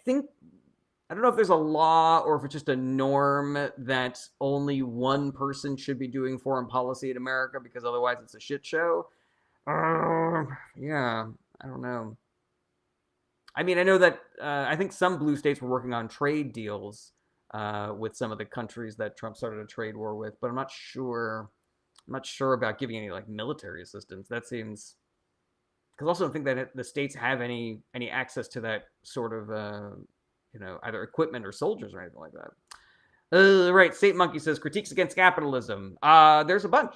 don't know if there's a law or if it's just a norm that only one person should be doing foreign policy in America because otherwise it's a shit show. Yeah, I don't know. I mean, I know that I think some blue states were working on trade deals with some of the countries that Trump started a trade war with, but I'm not sure about giving any like military assistance. That seems, because also I don't think that the states have any access to that sort of either equipment or soldiers or anything like that. Right, Saint Monkey says, critiques against capitalism. There's a bunch,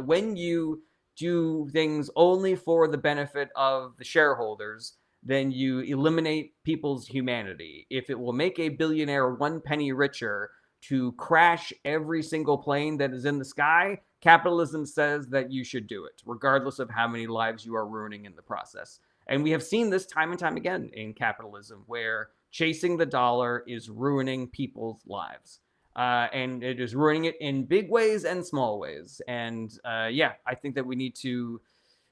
when you do things only for the benefit of the shareholders, then you eliminate people's humanity. If it will make a billionaire 1 penny richer to crash every single plane that is in the sky, capitalism says that you should do it, regardless of how many lives you are ruining in the process. And we have seen this time and time again in capitalism, where chasing the dollar is ruining people's lives. And it is ruining it in big ways and small ways. And I think that we need to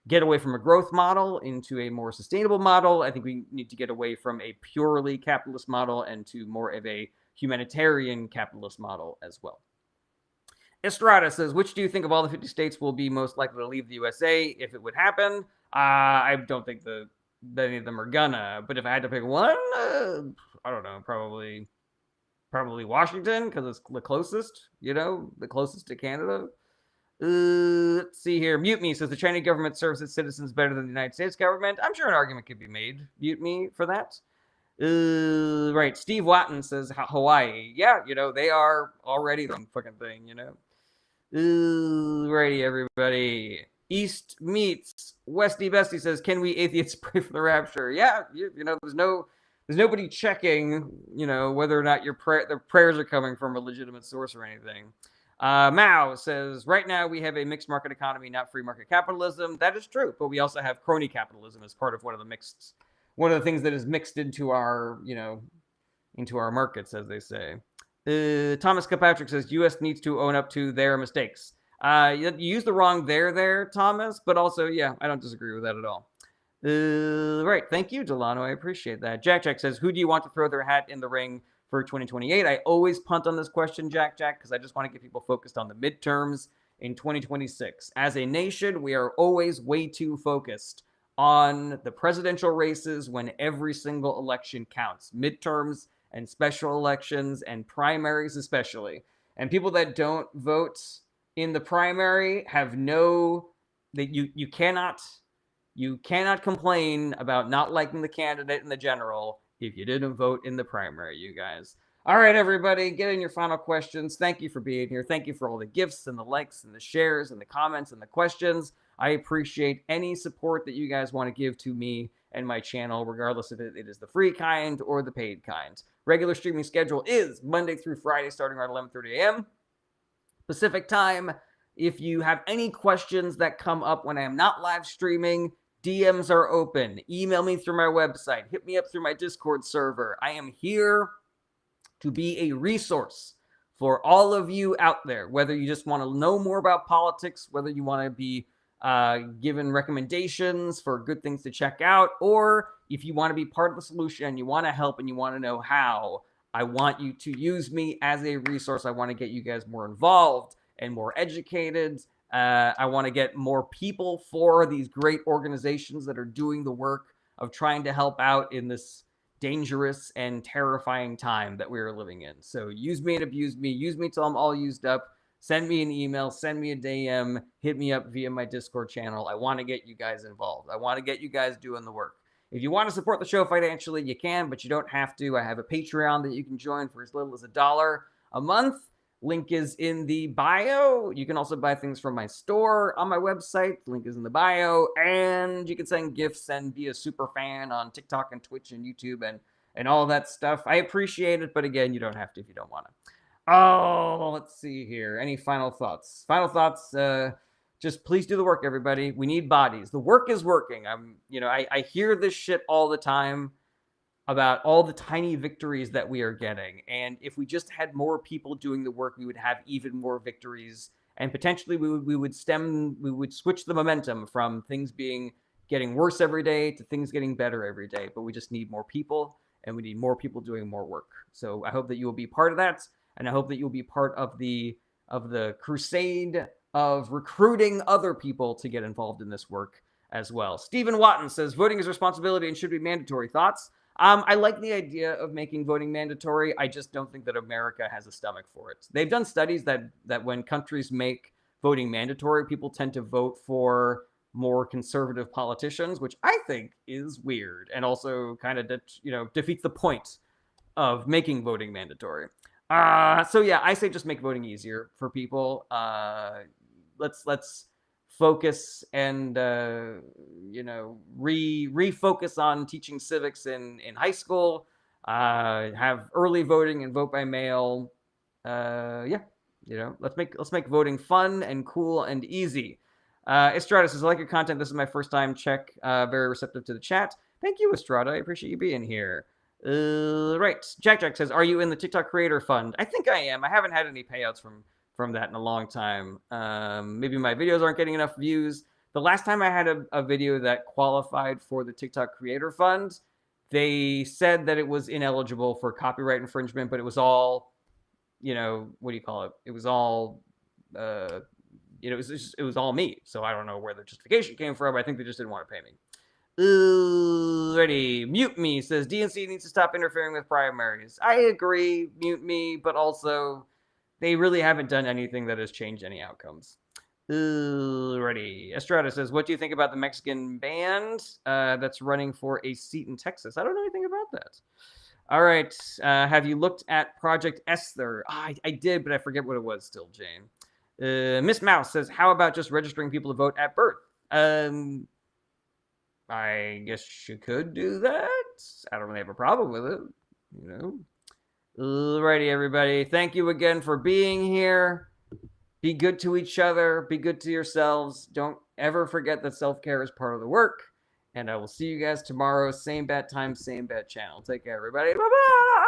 get away from a growth model into a more sustainable model. I think we need to get away from a purely capitalist model and to more of a humanitarian capitalist model as well. Estrada says, which do you think of all the 50 states will be most likely to leave the USA if it would happen? I don't think that any of them are gonna, but if I had to pick one, I don't know, probably Washington, because it's the closest, the closest to Canada. Let's see here. Mute Me says, the Chinese government serves its citizens better than the United States government. I'm sure an argument could be made, Mute Me, for that. Right. Steve Watton says, Hawaii. Yeah, they are already the fucking thing, Righty, everybody. East Meets Westy Bestie says, can we atheists pray for the rapture? Yeah, there's nobody checking, whether or not the prayers are coming from a legitimate source or anything. Mao says, right now we have a mixed market economy, not free market capitalism. That is true, but we also have crony capitalism as part of one of the things that is mixed into our markets, as they say. Thomas Kilpatrick says, U.S. needs to own up to their mistakes. You used the wrong there, Thomas, but also, yeah, I don't disagree with that at all. Right, thank you, Delano. I appreciate that. Jack says, who do you want to throw their hat in the ring for 2028? I always punt on this question, Jack, because I just want to get people focused on the midterms in 2026. As a nation, we are always way too focused on the presidential races when every single election counts. Midterms and special elections and primaries especially. And people that don't vote in the primary have you cannot You cannot complain about not liking the candidate in the general if you didn't vote in the primary, you guys. All right, everybody, get in your final questions. Thank you for being here. Thank you for all the gifts and the likes and the shares and the comments and the questions. I appreciate any support that you guys want to give to me and my channel, regardless if it is the free kind or the paid kind. Regular streaming schedule is Monday through Friday, starting around 11:30 a.m. Pacific time. If you have any questions that come up when I am not live streaming, DMs are open. Email me through my website. Hit me up through my Discord server. I am here to be a resource for all of you out there, whether you just want to know more about politics, whether you want to be given recommendations for good things to check out, or if you want to be part of the solution and you want to help and you want to know how, I want you to use me as a resource. I want to get you guys more involved and more educated. I want to get more people for these great organizations that are doing the work of trying to help out in this dangerous and terrifying time that we are living in. So use me and abuse me. Use me till I'm all used up. Send me an email. Send me a DM. Hit me up via my Discord channel. I want to get you guys involved. I want to get you guys doing the work. If you want to support the show financially, you can, but you don't have to. I have a Patreon that you can join for as little as $1 a month. Link is in the bio. You can also buy things from my store on my website. The link is in the bio. And you can send gifts and be a super fan on TikTok and Twitch and YouTube and all that stuff. I appreciate it, but again, you don't have to if you don't want to. Oh, let's see here. Any final thoughts? Final thoughts. Just please do the work, everybody. We need bodies. The work is working. I hear this shit all the time about all the tiny victories that we are getting. And if we just had more people doing the work, we would have even more victories. And potentially we would switch the momentum from things getting worse every day to things getting better every day. But we just need more people, and we need more people doing more work. So I hope that you will be part of that. And I hope that you'll be part of the crusade of recruiting other people to get involved in this work as well. Stephen Watton says, voting is a responsibility and should be mandatory. Thoughts? I like the idea of making voting mandatory. I just don't think that America has a stomach for it. They've done studies that when countries make voting mandatory, people tend to vote for more conservative politicians, which I think is weird and also kind of defeats the point of making voting mandatory. So yeah, I say just make voting easier for people. Let's focus and refocus on teaching civics in high school. Have early voting and vote by mail. Let's make voting fun and cool and easy. Estrada says, I like your content. This is my first time. Check. Very receptive to the chat. Thank you, Estrada. I appreciate you being here. Right. Jack says, are you in the TikTok Creator Fund? I think I am. I haven't had any payouts from that in a long time. Maybe my videos aren't getting enough views. The last time I had a video that qualified for the TikTok Creator Fund, they said that it was ineligible for copyright infringement, but it was all, what do you call it? It was all, it was all me. So I don't know where the justification came from. I think they just didn't want to pay me. Ready. Mute Me says, DNC needs to stop interfering with primaries. I agree, Mute Me, but also they really haven't done anything that has changed any outcomes. Ready. Estrada says, what do you think about the Mexican band that's running for a seat in Texas? I don't know anything about that. All right. Have you looked at Project Esther? I did, but I forget what it was still, Jane. Miss Mouse says, how about just registering people to vote at birth? I guess you could do that. I don't really have a problem with it, Alrighty, everybody. Thank you again for being here. Be good to each other. Be good to yourselves. Don't ever forget that self-care is part of the work. And I will see you guys tomorrow. Same bad time, same bad channel. Take care, everybody. Bye-bye.